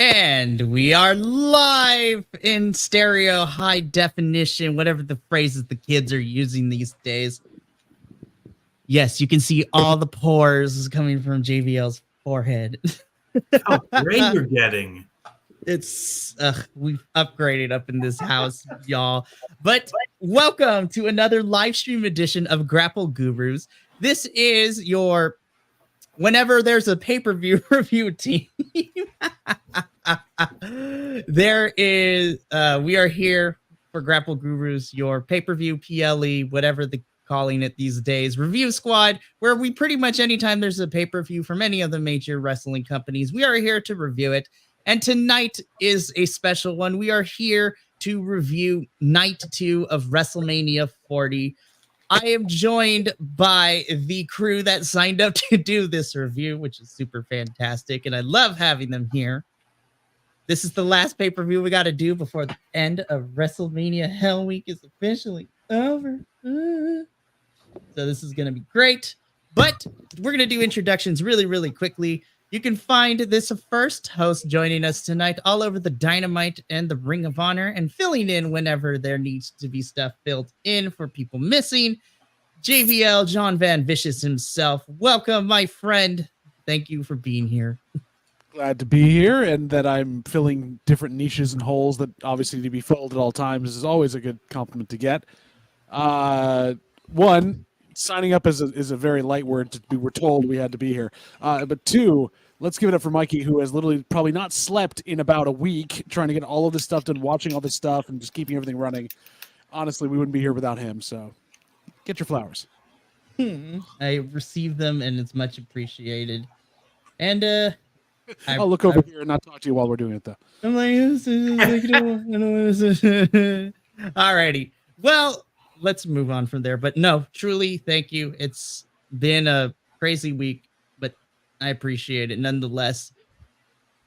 And we are live in stereo, high definition, whatever the phrases the kids are using these days. Yes, you can see all the pores coming from JVL's forehead. How great you're getting. It's, we've upgraded up in this house, y'all. But welcome to another live stream edition of Grapple Gurus. This is your, whenever there's a pay-per-view review team, there is, we are here for Grapple Gurus, your pay-per-view, PLE, whatever the calling it these days, review squad, where we pretty much anytime there's a pay-per-view from any of the major wrestling companies, we are here to review it. And tonight is a special one. We are here to review Night 2 of WrestleMania 40. I am joined by the crew that signed up to do this review, which is super fantastic, and I love having them here. This is the last pay-per-view we got to do before the end of WrestleMania Hell Week is officially over. So this is going to be great, but we're going to do introductions really, really quickly. You can find this first host joining us tonight all over the Dynamite and the Ring of Honor and filling in whenever there needs to be stuff filled in for people missing. JVL, John Van Vicious himself. Welcome, my friend. Thank you for being here. Glad to be here, and that I'm filling different niches and holes that obviously need to be filled at all times is always a good compliment to get. One, signing up is a very light word. We were told we had to be here. But two, let's give it up for Mikey, who has literally probably not slept in about a week trying to get all of this stuff done, watching all this stuff, and just keeping everything running. Honestly, we wouldn't be here without him, so get your flowers. I received them, and it's much appreciated. And I'll look over here and not talk to you while we're doing it, though. I'm like, alrighty. Well, let's move on from there. But no, truly, thank you. It's been a crazy week, but I appreciate it nonetheless.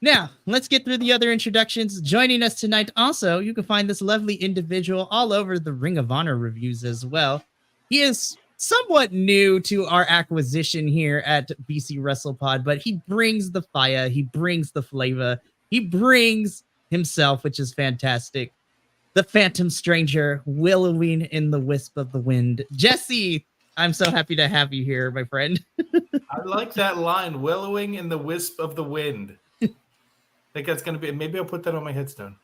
Now, let's get through the other introductions. Joining us tonight, also, you can find this lovely individual all over the Ring of Honor reviews as well. He is somewhat new to our acquisition here at BC WrestlePod, but he brings the fire, he brings the flavor, he brings himself, which is fantastic. The Phantom Stranger, willowing in the wisp of the wind. Jesse, I'm so happy to have you here, my friend. I like that line, willowing in the wisp of the wind. I think that's going to be, maybe I'll put that on my headstone.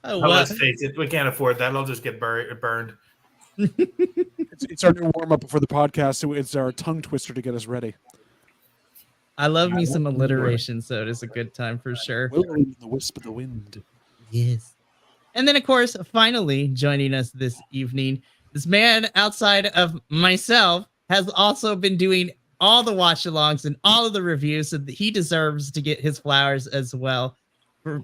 Let's face it, we can't afford that. I'll just get burned. It's our new warm-up before the podcast, so it's our tongue twister to get us ready. I love me some alliteration, so it is a good time for sure. Willowing in the wisp of the wind. Yes. And then, of course, finally joining us this evening, this man outside of myself has also been doing all the watch-alongs and all of the reviews, so that he deserves to get his flowers as well for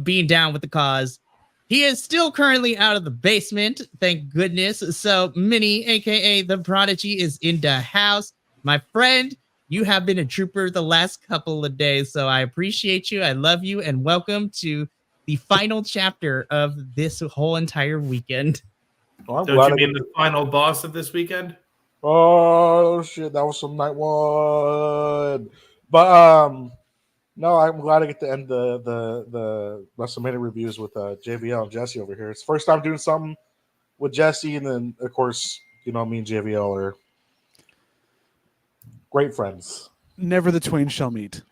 being down with the cause. He is still currently out of the basement, thank goodness. So Minnie, a.k.a. The Prodigy, is in the house. My friend, you have been a trooper the last couple of days, so I appreciate you. I love you, and welcome to the final chapter of this whole entire weekend. Well, don't you mean the final boss of this weekend? Oh shit, that was some night one. But no, I'm glad I get to end the WrestleMania reviews with JVL and Jesse over here. It's the first time doing something with Jesse, and then of course, you know, me and JVL are great friends. Never the twain shall meet.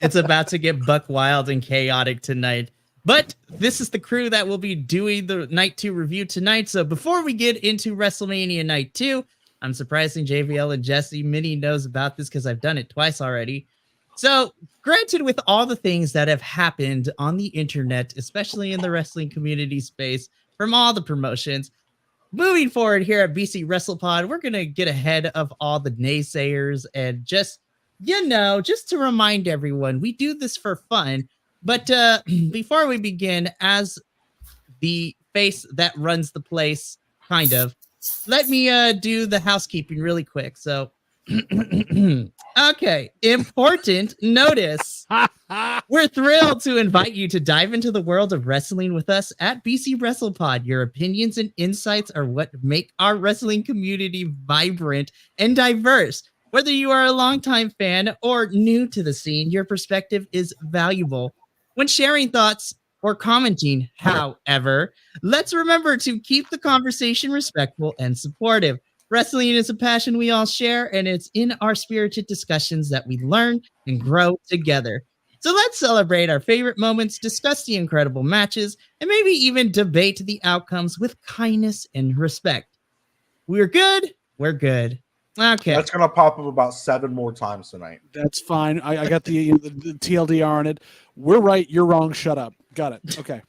It's about to get buck wild and chaotic tonight. But this is the crew that will be doing the Night 2 review tonight. So before we get into WrestleMania Night 2, I'm surprising JVL and Jesse. Minnie knows about this because I've done it twice already. So granted, with all the things that have happened on the internet, especially in the wrestling community space, from all the promotions, moving forward here at BC WrestlePod, we're going to get ahead of all the naysayers and just, you know, just to remind everyone, we do this for fun. But before we begin, as the face that runs the place, kind of, let me do the housekeeping really quick. So, okay, important notice. We're thrilled to invite you to dive into the world of wrestling with us at BC WrestlePod. Your opinions and insights are what make our wrestling community vibrant and diverse. Whether you are a longtime fan or new to the scene, your perspective is valuable. When sharing thoughts or commenting, however, let's remember to keep the conversation respectful and supportive. Wrestling is a passion we all share, and it's in our spirited discussions that we learn and grow together. So let's celebrate our favorite moments, discuss the incredible matches, and maybe even debate the outcomes with kindness and respect. We're good. We're good. Okay. That's gonna pop up about 7 more times tonight. That's fine. I got the TLDR on it. We're right. You're wrong. Shut up. Got it. Okay.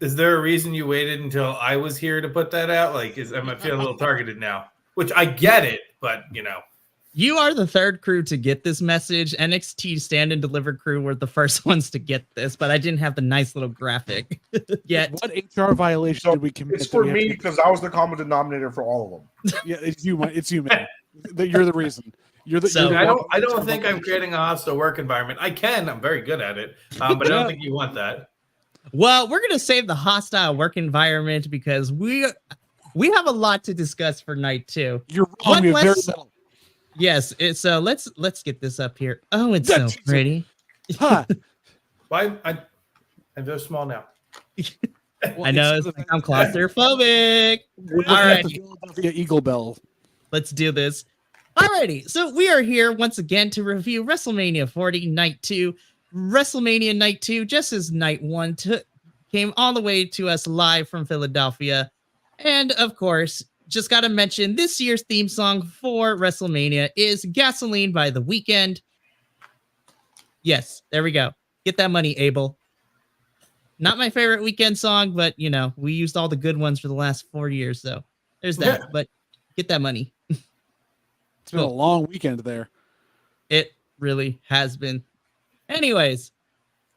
Is there a reason you waited until I was here to put that out? Like, am I feeling a little targeted now? Which I get it, but You are the third crew to get this message. NXT Stand and Deliver crew were the first ones to get this, but I didn't have the nice little graphic yet. What HR violation did we commit? It's for me because I was the common denominator for all of them. Yeah, it's you. It's you, man. You're the reason. You're the. So, you're the I don't think I'm creating a hostile work environment. I can. I'm very good at it, but I don't think you want that. Well, we're gonna save the hostile work environment because we have a lot to discuss for night 2. You're wrong. You're very little. Yes, it's let's get this up here. Oh, it's so pretty. Huh. Why I'm very small now. Well, I know I'm claustrophobic. All right, the Philadelphia Eagle Bell. let's do this. Alrighty, so we are here once again to review WrestleMania 40 Night 2. WrestleMania Night 2, just as Night 1 came all the way to us live from Philadelphia. And of course, just got to mention this year's theme song for WrestleMania is Gasoline by The Weeknd. Yes, there we go. Get that money, Abel. Not my favorite Weeknd song, but we used all the good ones for the last 4 years, so there's that. Yeah. But get that money. It's been a long weekend there. It really has been. Anyways,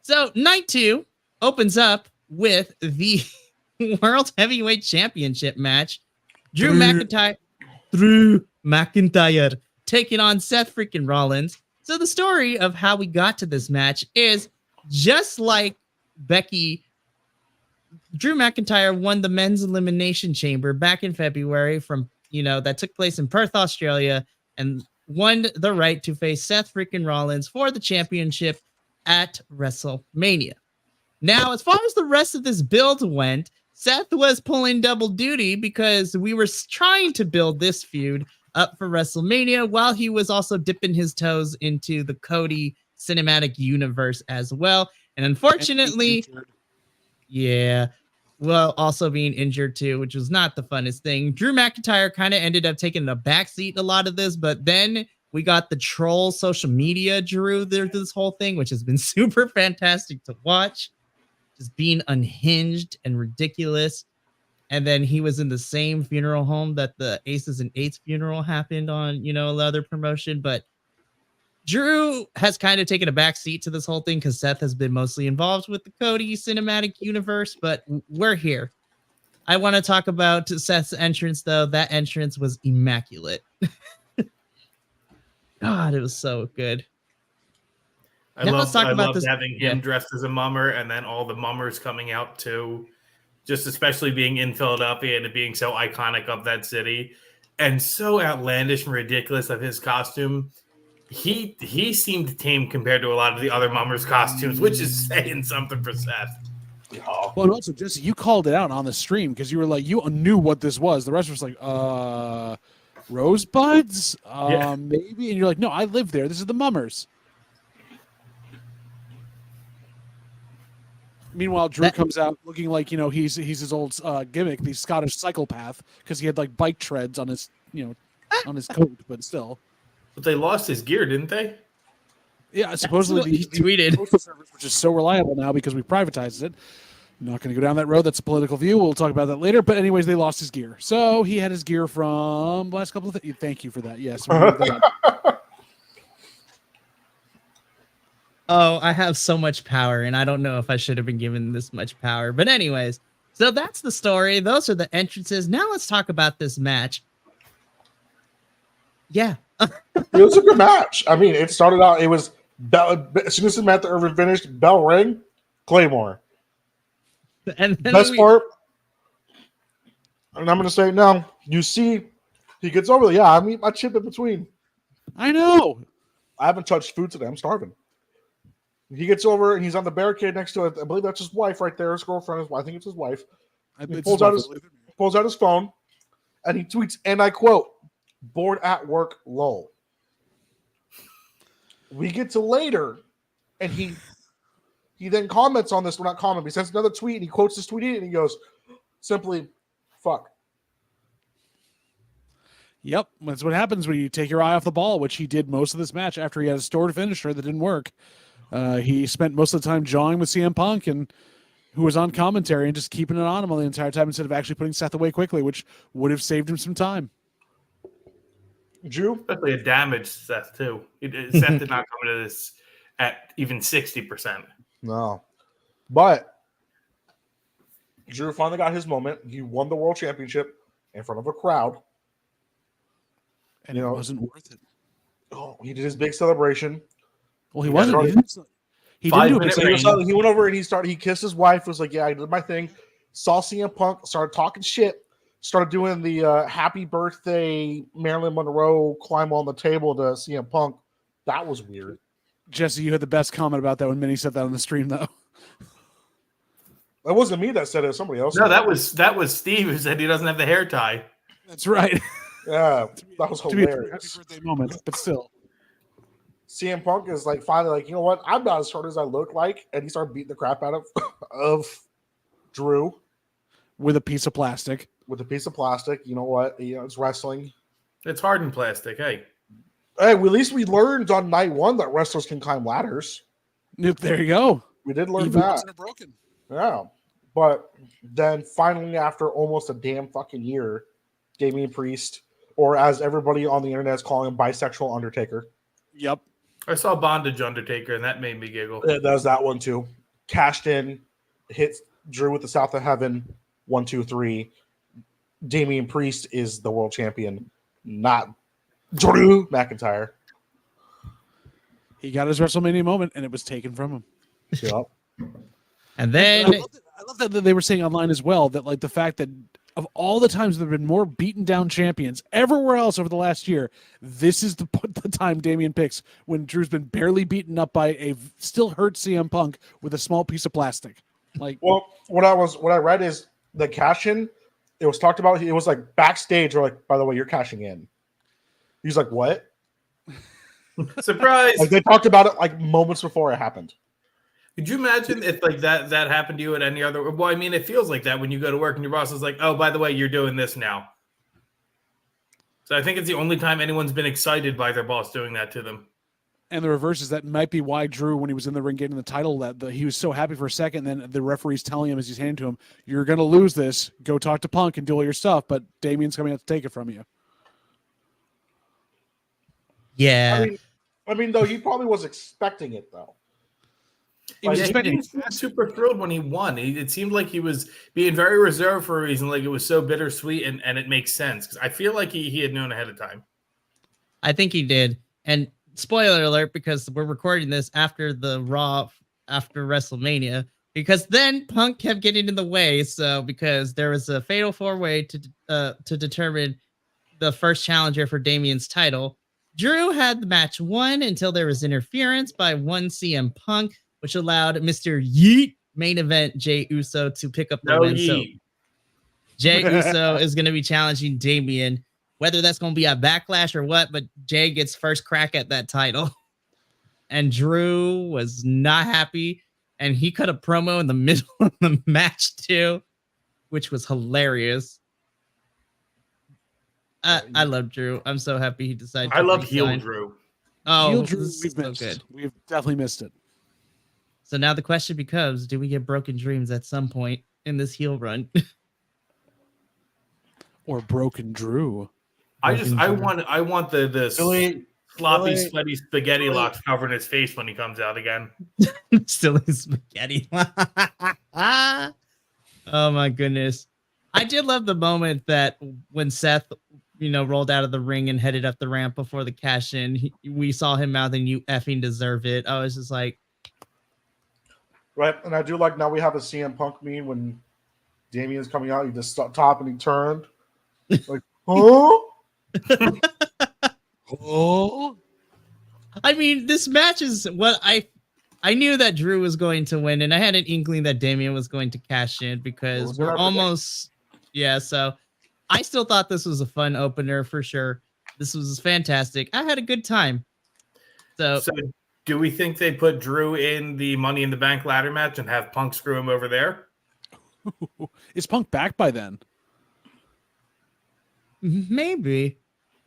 so Night 2 opens up with the World Heavyweight Championship match. Drew McIntyre taking on Seth freaking Rollins. So the story of how we got to this match is just like Becky. Drew McIntyre won the men's elimination chamber back in February from, that took place in Perth, Australia, and won the right to face Seth freaking Rollins for the championship at WrestleMania. Now, as far as the rest of this build went, Seth was pulling double duty because we were trying to build this feud up for WrestleMania while he was also dipping his toes into the Cody cinematic universe as well. And unfortunately, also being injured too, which was not the funnest thing. Drew McIntyre kind of ended up taking a backseat a lot of this, but then we got the troll social media Drew through this whole thing, which has been super fantastic to watch. Just being unhinged and ridiculous. And then he was in the same funeral home that the Aces and Eights funeral happened on, another promotion. But Drew has kind of taken a back seat to this whole thing because Seth has been mostly involved with the Cody cinematic universe, but we're here. I want to talk about Seth's entrance, though. That entrance was immaculate. God, it was so good. I love having him dressed as a mummer and then all the mummers coming out too. Just especially being in Philadelphia and it being so iconic of that city and so outlandish and ridiculous of his costume. He seemed tame compared to a lot of the other mummers' costumes, which is saying something for Seth. Oh. Well, and also, Jesse, you called it out on the stream because you were like, you knew what this was. The rest was like, rosebuds? Maybe? And you're like, no, I live there. This is the mummers. Meanwhile, Drew comes out looking like, he's his old gimmick, the Scottish psychopath, because he had like bike treads on his, on his coat, but still. But they lost his gear, didn't they? Yeah, supposedly he tweeted, which is so reliable now because we privatized it. I'm not going to go down that road. That's a political view. We'll talk about that later. But anyways, they lost his gear. So he had his gear from the last couple of things. Thank you for that. Yes. Oh, I have so much power, and I don't know if I should have been given this much power. But anyways, so that's the story. Those are the entrances. Now let's talk about this match. Yeah. It was a good match. I mean, it started out, it was bell, as soon as Samantha Irvin finished, bell rang, Claymore. And then Best part, and I'm going to say now, you see He gets over there. Yeah, I'm eating my chip in between. I know. I haven't touched food today. I'm starving. He gets over and he's on the barricade next to it. I believe that's his wife right there. His girlfriend. I think it's his wife. He pulls out his phone and he tweets, and I quote, "Bored at work, lol." We get to later, and he then comments on this. Well, not comment, but he sends another tweet, and he quotes this tweet, and he goes, simply, "Fuck." Yep, that's what happens when you take your eye off the ball, which he did most of this match after he had a stored finisher that didn't work. He spent most of the time jawing with CM Punk, and who was on commentary and just keeping it on him the entire time instead of actually putting Seth away quickly, which would have saved him some time. Drew? Especially a damaged Seth, too. Seth did not come into this at even 60%. No. But Drew finally got his moment. He won the world championship in front of a crowd. And it wasn't worth it. Oh, he did his big celebration. Well, he wasn't. He didn't do it. He went over and he kissed his wife. Was like, "Yeah, I did my thing." Saw CM Punk, started talking shit, started doing the happy birthday Marilyn Monroe climb on the table to CM Punk. That was weird. Jesse, you had the best comment about that when Minnie said that on the stream, though. That wasn't me that said it. It was somebody else. No, that was Steve who said he doesn't have the hair tie. That's right. Yeah, that was hilarious. Happy birthday moment, but still. CM Punk is like finally like, you know what? I'm not as short as I look like, and he started beating the crap out of Drew with a piece of plastic. With a piece of plastic. You know what? It's wrestling. It's hardened plastic. Hey, well, at least we learned on night one that wrestlers can climb ladders. There you go. We did learn Even that. wasn't broken. Yeah, but then finally, after almost a damn fucking year, Damian Priest, or as everybody on the internet is calling him, bisexual Undertaker. Yep. I saw Bondage Undertaker, and that made me giggle. It does that one too. Cashed in, hits Drew with the South of Heaven. 1, 2, 3. Damian Priest is the world champion, not Drew McIntyre. He got his WrestleMania moment, and it was taken from him. Yep. And then I love that they were saying online as well that like the fact that of all the times there have been more beaten down champions everywhere else over the last year, this is the time Damian picks when Drew's been barely beaten up by a still hurt CM Punk with a small piece of plastic. Like, well, what I read is the cash in. It was talked about. It was like backstage, or like, by the way, you're cashing in. He's like, what? Surprise! Like they talked about it like moments before it happened. Could you imagine if like that happened to you at any other? Well, I mean, it feels like that when you go to work and your boss is like, "Oh, by the way, you're doing this now." So I think it's the only time anyone's been excited by their boss doing that to them. And the reverse is that might be why Drew, when he was in the ring getting the title, he was so happy for a second. Then the referee's telling him as he's handing to him, "You're going to lose this. Go talk to Punk and do all your stuff." But Damian's coming out to take it from you. Yeah. I mean, though he probably was expecting it though. He didn't seem super thrilled when he won. It seemed like he was being very reserved for a reason. Like it was so bittersweet, and it makes sense because I feel like he had known ahead of time. I think he did. And spoiler alert, because we're recording this after the Raw after WrestleMania, because then Punk kept getting in the way. So because there was a fatal 4-way to determine the first challenger for Damian's title, Drew had the match won until there was interference by one CM Punk, which allowed Mr. Yeet main event Jey Uso to pick up the win. So Jey Uso is going to be challenging Damian, whether that's going to be a backlash or what, but Jey gets first crack at that title. And Drew was not happy, and he cut a promo in the middle of the match too, which was hilarious. I love Drew. I'm so happy he decided to I love resign. heel Drew. Oh, heel Drew, we've so good. We've definitely missed it. So now the question becomes, do we get broken dreams at some point in this heel run? Or broken Drew? I want the sloppy, sweaty spaghetti locks covering his face when he comes out again. Silly spaghetti. Oh my goodness. I did love the moment that when Seth, rolled out of the ring and headed up the ramp before the cash in, we saw him mouthing, "You effing deserve it." I was just like, right. And I do like now we have a CM Punk meme when Damian's coming out, he just stopped top and he turned like, huh? Oh, I mean, this match is what I knew that Drew was going to win, and I had an inkling that Damian was going to cash in because we're almost, so I still thought this was a fun opener for sure. This was fantastic. I had a good time. So do we think they put Drew in the Money in the Bank ladder match and have Punk screw him over there? Is Punk back by then? Maybe.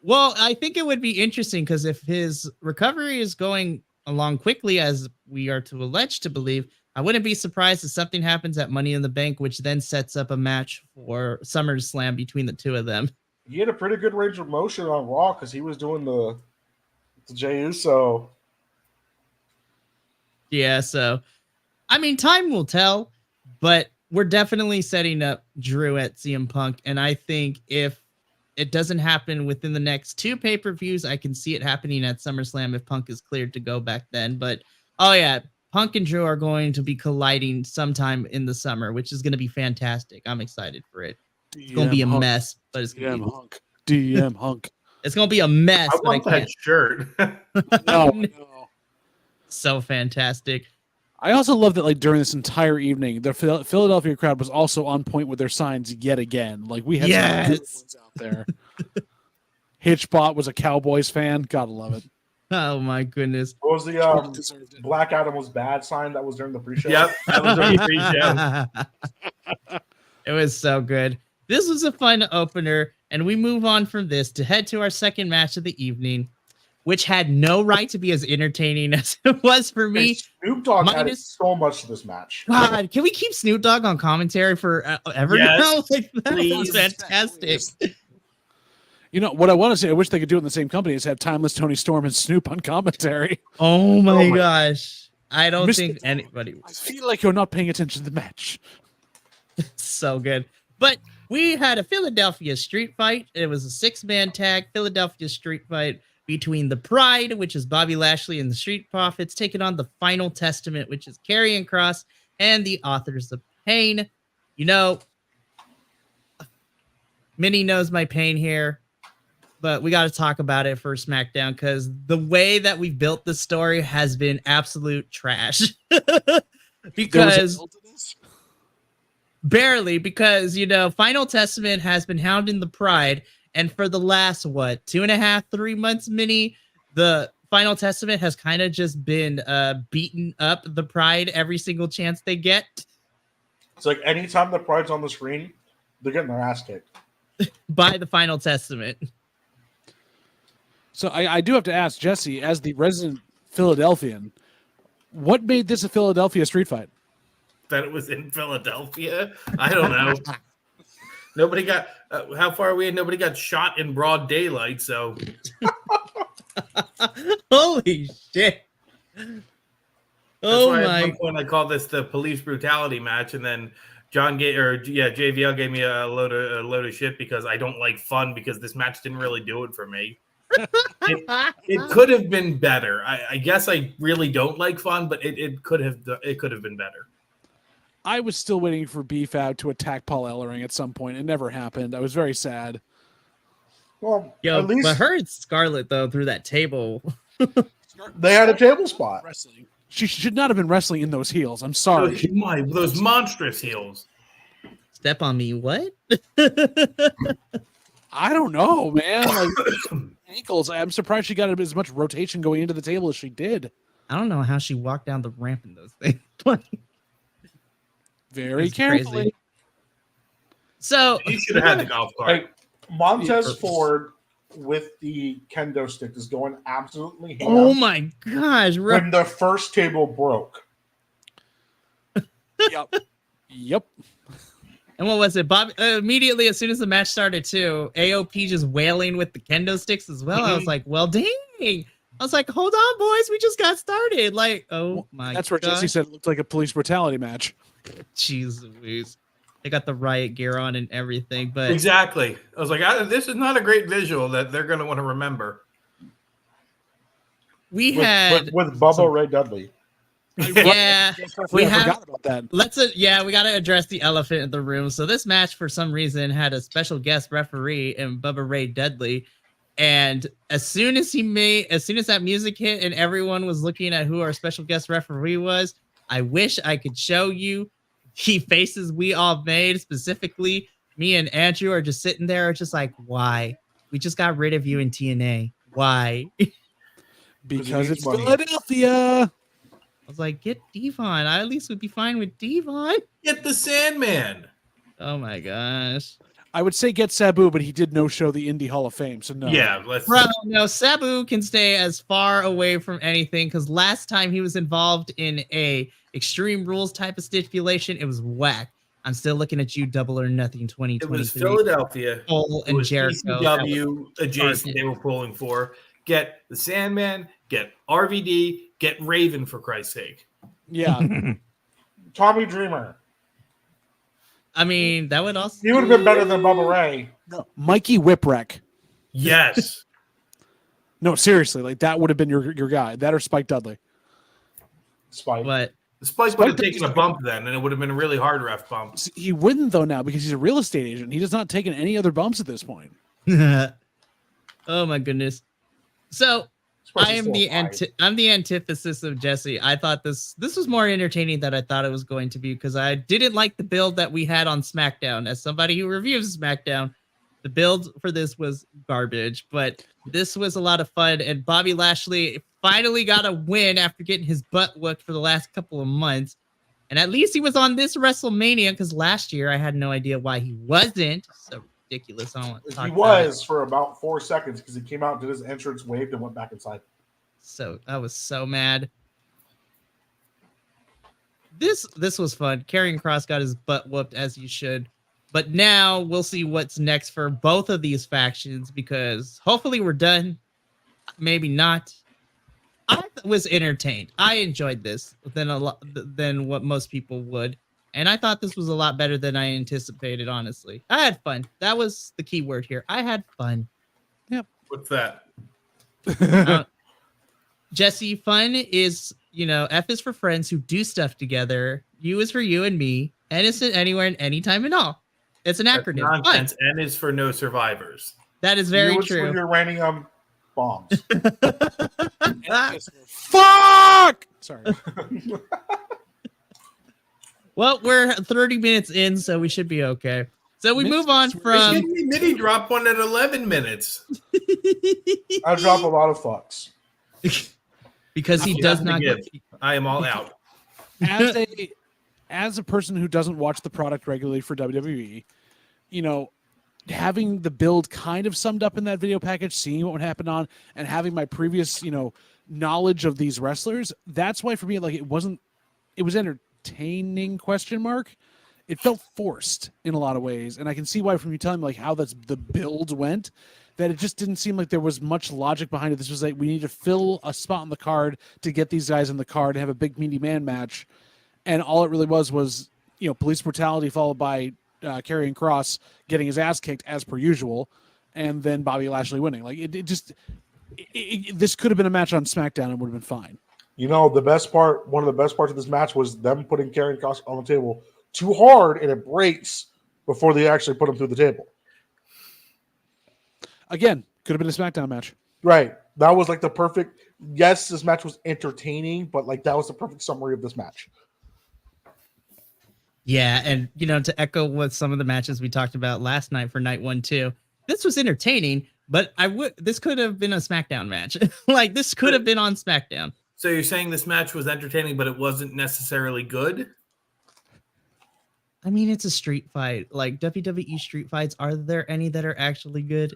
Well, I think it would be interesting because if his recovery is going along quickly, as we are to allege to believe, I wouldn't be surprised if something happens at Money in the Bank, which then sets up a match for SummerSlam between the two of them. He had a pretty good range of motion on Raw because he was doing the Jey Uso. Yeah, so I mean, time will tell, but we're definitely setting up Drew at CM Punk, and I think if it doesn't happen within the next 2 pay-per-views, I can see it happening at SummerSlam if Punk is cleared to go back then. But Punk and Drew are going to be colliding sometime in the summer, which is going to be fantastic. I'm excited for it. It's going to be a mess, but it's going to be Hunk. DM Hunk. It's going to be a mess. I want that shirt. No. So fantastic. I also love that, like, during this entire evening, the Philadelphia crowd was also on point with their signs yet again. Like, we had some good ones out there. Hitchbot was a Cowboys fan. Gotta love it. Oh my goodness. What was the Black Adam was bad sign that was during the pre-show? Yep, that was during the pre-show. It was so good. This was a fun opener, and we move on from this to head to our second match of the evening, which had no right to be as entertaining as it was for me. Hey, Snoop Dogg added so much to this match. God, can we keep Snoop Dogg on commentary for ever now? Like, that was fantastic. Please. You know, what I want to say, I wish they could do it in the same company, is have Timeless Tony Storm and Snoop on commentary. Oh my gosh. I don't think anybody I feel like you're not paying attention to the match. So good. But we had a Philadelphia street fight. It was a 6-man tag Philadelphia street fight between the Pride, which is Bobby Lashley, and the Street Profits, taking on the Final Testament, which is Karrion Kross and the Authors of Pain. You know, Minnie knows my pain here, but we got to talk about it for SmackDown because the way that we built the story has been absolute trash. Because barely, because, you know, Final Testament has been hounding the Pride. And for the last, 2.5, 3 months, Minnie, the Final Testament has kind of just been beating up the Pride every single chance they get. It's like anytime the Pride's on the screen, they're getting their ass kicked. By the Final Testament. So I do have to ask, Jesse, as the resident Philadelphian, what made this a Philadelphia street fight? That it was in Philadelphia? I don't know. Nobody got, how far are we in? Nobody got shot in broad daylight, so. Holy shit. Oh my. At one point I called this the police brutality match, and then JVL gave me a load of shit because I don't like fun because this match didn't really do it for me. It could have been better. I guess I really don't like fun, but it could have been better. I was still waiting for BFAB to attack Paul Ellering at some point. It never happened. I was very sad. Well, at least but her and Scarlett though through that table. They had a table spot. Wrestling. She should not have been wrestling in those heels. I'm sorry. Those monstrous heels. Step on me, what? I don't know, man. Like ankles. I'm surprised she got as much rotation going into the table as she did. I don't know how she walked down the ramp in those things. Very carefully. Crazy. So you should have had the golf cart. Hey, Montez Ford with the kendo stick is going absolutely ham. Oh my gosh! When the first table broke. Yep. And what was it? Bob immediately as soon as the match started too, AOP just wailing with the kendo sticks as well. I was like, well, dang. I was like, hold on, boys, we just got started. Like, oh my That's where Jesse said it looked like a police brutality match. Jeez Louise. They got the riot gear on and everything, but exactly. I was like, this is not a great visual that they're going to want to remember. With Bubba Ray Dudley. Yeah, we forgot about that. We got to address the elephant in the room. So this match, for some reason, had a special guest referee in Bubba Ray Dudley, And as soon as that music hit and everyone was looking at who our special guest referee was, I wish I could show you the faces we all made. Specifically, me and Andrew are just sitting there, just like, why? We just got rid of you in TNA. Why? Because it's Philadelphia. I was like, get Devon. I at least would be fine with Devon. Get the Sandman. Oh my gosh. I would say get Sabu, but he did no-show the Indie Hall of Fame, so no. Yeah, no, Sabu can stay as far away from anything because last time he was involved in a Extreme Rules type of stipulation, it was whack. I'm still looking at you, Double or Nothing 2023. It was Philadelphia. Cole and Jericho. ECW adjacent they were pulling for. Get the Sandman, get RVD, get Raven for Christ's sake. Yeah. Tommy Dreamer. I mean, that would also... He would have been better than Bubba Ray. No, Mikey Whipwreck. Yes. No, seriously, like that would have been your guy. That or Spike Dudley. Spike. But Spike would have taken a bump then, and it would have been a really hard ref bump. He wouldn't, though, now, because he's a real estate agent. He has not taken any other bumps at this point. Oh, my goodness. So... I'm the antithesis of Jesse. I thought this was more entertaining than I thought it was going to be because I didn't like the build that we had on SmackDown. As somebody who reviews SmackDown, the build for this was garbage, but this was a lot of fun. And Bobby Lashley finally got a win after getting his butt whooped for the last couple of months. And at least he was on this WrestleMania because last year I had no idea why he wasn't. So ridiculous. I don't want to talk He was for about 4 seconds because he came out, did his entrance, waved, and went back inside. So I was so mad. This was fun. Karrion Kross got his butt whooped as he should. But now we'll see what's next for both of these factions because hopefully we're done. Maybe not. I was entertained. I enjoyed this than what most people would. And I thought this was a lot better than I anticipated, honestly. I had fun. That was the key word here. I had fun. Yep. What's that? Jesse, fun is, F is for friends who do stuff together. U is for you and me. N is anywhere and anytime and all. It's an acronym. That's nonsense. N is for no survivors. That is very U true. For uranium bombs. Fuck! Sorry. Well, we're 30 minutes in, so we should be okay. So we move on from... Mitty dropped one at 11 minutes. I drop a lot of fucks. Because he does not give. I am all out. As a person who doesn't watch the product regularly for WWE, having the build kind of summed up in that video package, seeing what would happen on, and having my previous, knowledge of these wrestlers, that's why for me, it was entertaining ? It felt forced in a lot of ways, and I can see why from you telling me how the build went, that it just didn't seem like there was much logic behind it. This was we need to fill a spot on the card to get these guys in the card and have a big meaty man match, and all it really was police brutality followed by Karrion Kross getting his ass kicked as per usual, and then Bobby Lashley winning. This could have been a match on SmackDown and would have been fine. One of the best parts of this match was them putting Karrion Kross on the table too hard and it breaks before they actually put him through the table. Again, could have been a SmackDown match. Right. That was the perfect... Yes, this match was entertaining, but that was the perfect summary of this match. Yeah, and, to echo what some of the matches we talked about last night for night 1 too, this was entertaining, but this could have been a SmackDown match. This could have been on SmackDown. So you're saying this match was entertaining, but it wasn't necessarily good? I mean, it's a street fight. WWE street fights, are there any that are actually good?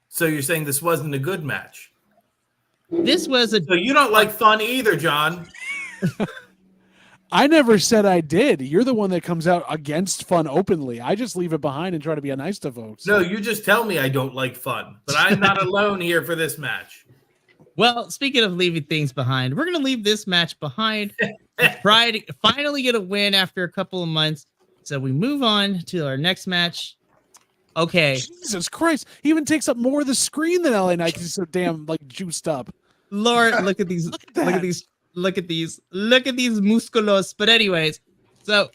So you're saying this wasn't a good match? This was So you don't like fun either, John. I never said I did. You're the one that comes out against fun openly. I just leave it behind and try to be nice to folks. No, you just tell me I don't like fun, but I'm not alone here for this match. Well, speaking of leaving things behind, we're going to leave this match behind. Pride finally get a win after a couple of months. So we move on to our next match. Okay. Jesus Christ. He even takes up more of the screen than LA Knight because he's so damn juiced up. Lord, look at these. Look at these musculos. But anyways, so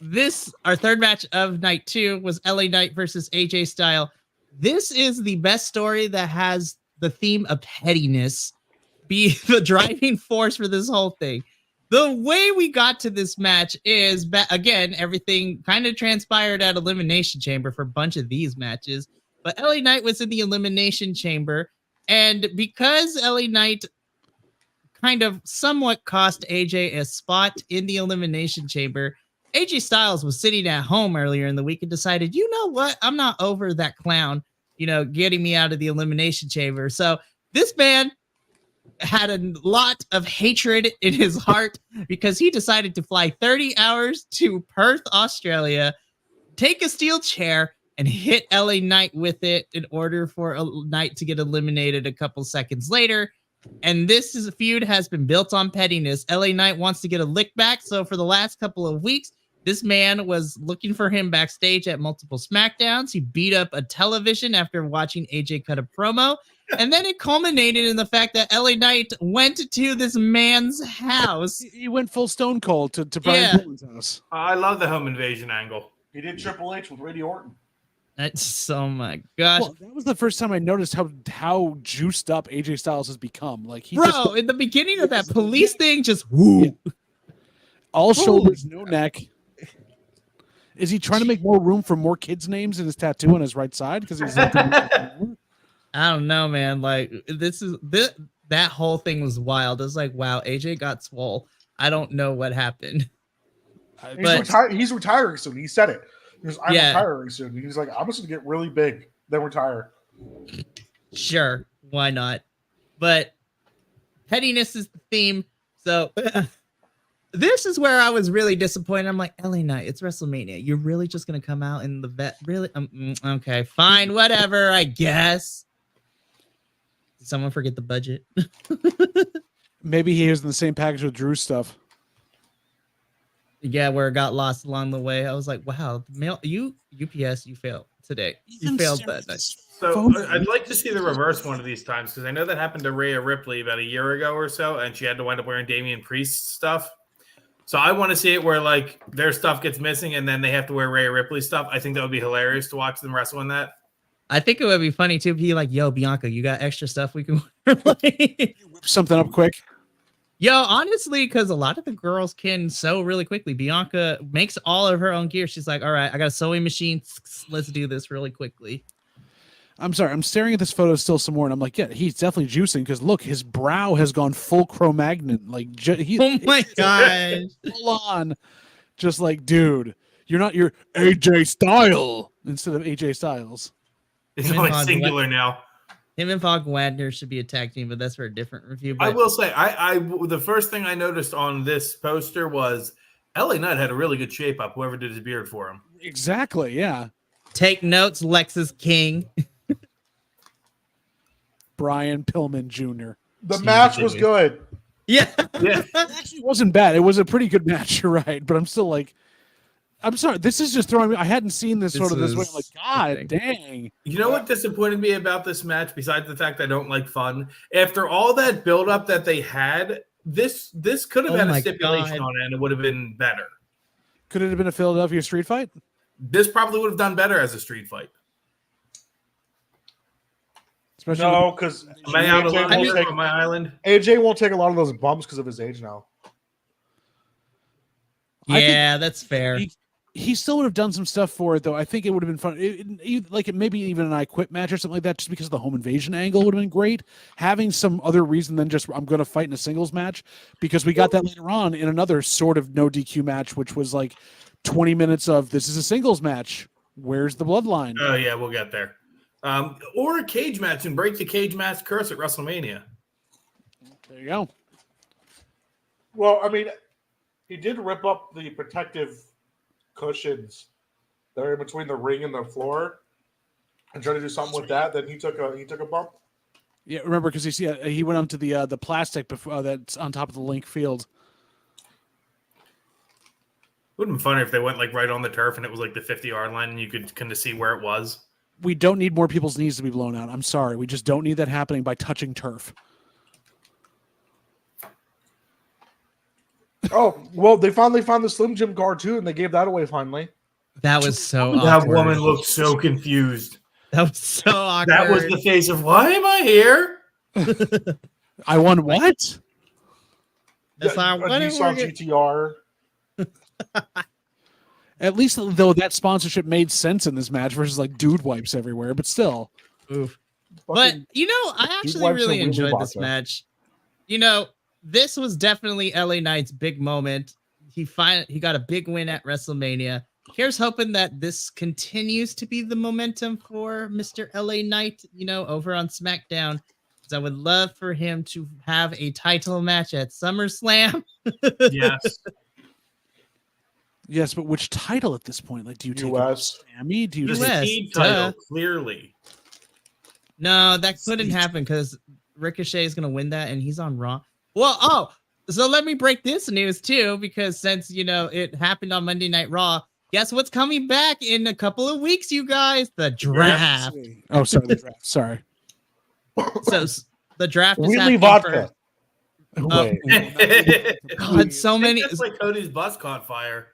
our third match of night 2 was LA Knight versus AJ Styles. this is the best story that has the theme of pettiness be the driving force for this whole thing. The way we got to this match is, again, everything kind of transpired at Elimination Chamber for a bunch of these matches. But LA Knight was in the Elimination Chamber. And because LA Knight kind of somewhat cost AJ a spot in the Elimination Chamber, AJ Styles was sitting at home earlier in the week and decided, you know what? I'm not over that clown, getting me out of the Elimination Chamber. So this man had a lot of hatred in his heart because he decided to fly 30 hours to Perth, Australia, take a steel chair, and hit LA Knight with it in order for a Knight to get eliminated a couple seconds later. And this feud has been built on pettiness. LA Knight wants to get a lick back. So for the last couple of weeks, this man was looking for him backstage at multiple SmackDowns. He beat up a television after watching AJ cut a promo. And then it culminated in the fact that LA Knight went to this man's house. He went full Stone Cold to Brian Pillman's house. I love the home invasion angle. He did Triple H with Randy Orton. That's, oh my gosh. Well, that was the first time I noticed how juiced up AJ Styles has become. Like in the beginning of that police thing, just woo. Yeah. All shoulders, no neck. Is he trying to make more room for more kids' names in his tattoo on his right side? Because he's I don't know, man. Like that whole thing was wild. It's like, wow, AJ got swole. I don't know what happened. He's retiring soon. He said it. He goes, I'm retiring soon. He's like, I'm just gonna get really big, then retire. Sure, why not? But pettiness is the theme. So this is where I was really disappointed. I'm like, LA Knight, it's WrestleMania. You're really just gonna come out in the vet? Really? Okay, fine, whatever. I guess. Did someone forget the budget? Maybe he was in the same package with Drew's stuff. Yeah, where it got lost along the way. I was like, wow, UPS, you failed today. You failed that night. So I'd like to see the reverse one of these times, because I know that happened to Rhea Ripley about a year ago or so, and she had to wind up wearing Damian Priest stuff. So I want to see it where like their stuff gets missing and then they have to wear Rhea Ripley stuff. I think that would be hilarious to watch them wrestle in that. I think it would be funny too. Be like, yo, Bianca, you got extra stuff we can whip something up quick. Yo, honestly, because a lot of the girls can sew really quickly. Bianca makes all of her own gear. She's like, all right, I got a sewing machine. Let's do this really quickly. I'm sorry. I'm staring at this photo still some more, and I'm like, yeah, he's definitely juicing because look, his brow has gone full Cro-Magnon. Like, oh my gosh. Full on. Just like, dude, you're not your AJ Style instead of AJ Styles. It's only singular now. Him and Fogg Wagner should be a tag team, but that's for a different review. But I will say, I the first thing I noticed on this poster was LA Knight had a really good shape up, whoever did his beard for him. Exactly, yeah. Take notes, Lexus King. Brian Pillman Jr. The match was good. Yeah. It actually wasn't bad. It was a pretty good match, you're right. But I'm still like, I'm sorry. This is just throwing me. I hadn't seen this sort of this way. I'm like, God dang. You know what disappointed me about this match, besides the fact I don't like fun? After all that buildup that they had, this could have had a stipulation on it and it would have been better. Could it have been a Philadelphia street fight? This probably would have done better as a street fight. Especially no, because my island. AJ won't take a lot of those bumps because of his age now. Yeah, that's fair. He still would have done some stuff for it, though. I think it would have been fun. Maybe even an I Quit match or something like that, just because of the home invasion angle would have been great. Having some other reason than just I'm going to fight in a singles match, because we got that later on in another sort of no DQ match, which was like 20 minutes of this is a singles match. Where's the bloodline? Oh, yeah, we'll get there. Or a cage match and break the cage match curse at WrestleMania. There you go. Well, I mean, he did rip up the protective cushions that are in between the ring and the floor and try to do something with that. Then he took a bump. Yeah, remember, because he went onto the plastic before that's on top of the link field. Would have been funny if they went like right on the turf and it was like the 50-yard line and you could kind of see where it was. We don't need more people's knees to be blown out. I'm sorry. We just don't need that happening by touching turf. Oh, well, they finally found the Slim Jim guard too, and they gave that away finally. That was so That woman looked so confused. That was so awkward. That was the face of, why am I here? I won what? That's a Nissan GTR. At least, though, that sponsorship made sense in this match versus like dude wipes everywhere, but still. Oof. But, I actually really enjoyed this match. This was definitely LA Knight's big moment. He got a big win at WrestleMania. Here's hoping that this continues to be the momentum for Mr. LA Knight, over on SmackDown. Because I would love for him to have a title match at SummerSlam. Yes. Yes, but which title at this point? Like, do you take Sammy? Do you the take Speed title? Clearly, no, that couldn't happen because Ricochet is going to win that, and he's on Raw. Well, so let me break this news too, because since it happened on Monday Night Raw, guess what's coming back in a couple of weeks, you guys? The draft. Oh, sorry, the draft. Sorry. So the draft is Wheatley vodka. Wait. God, so many. It's like Cody's bus caught fire.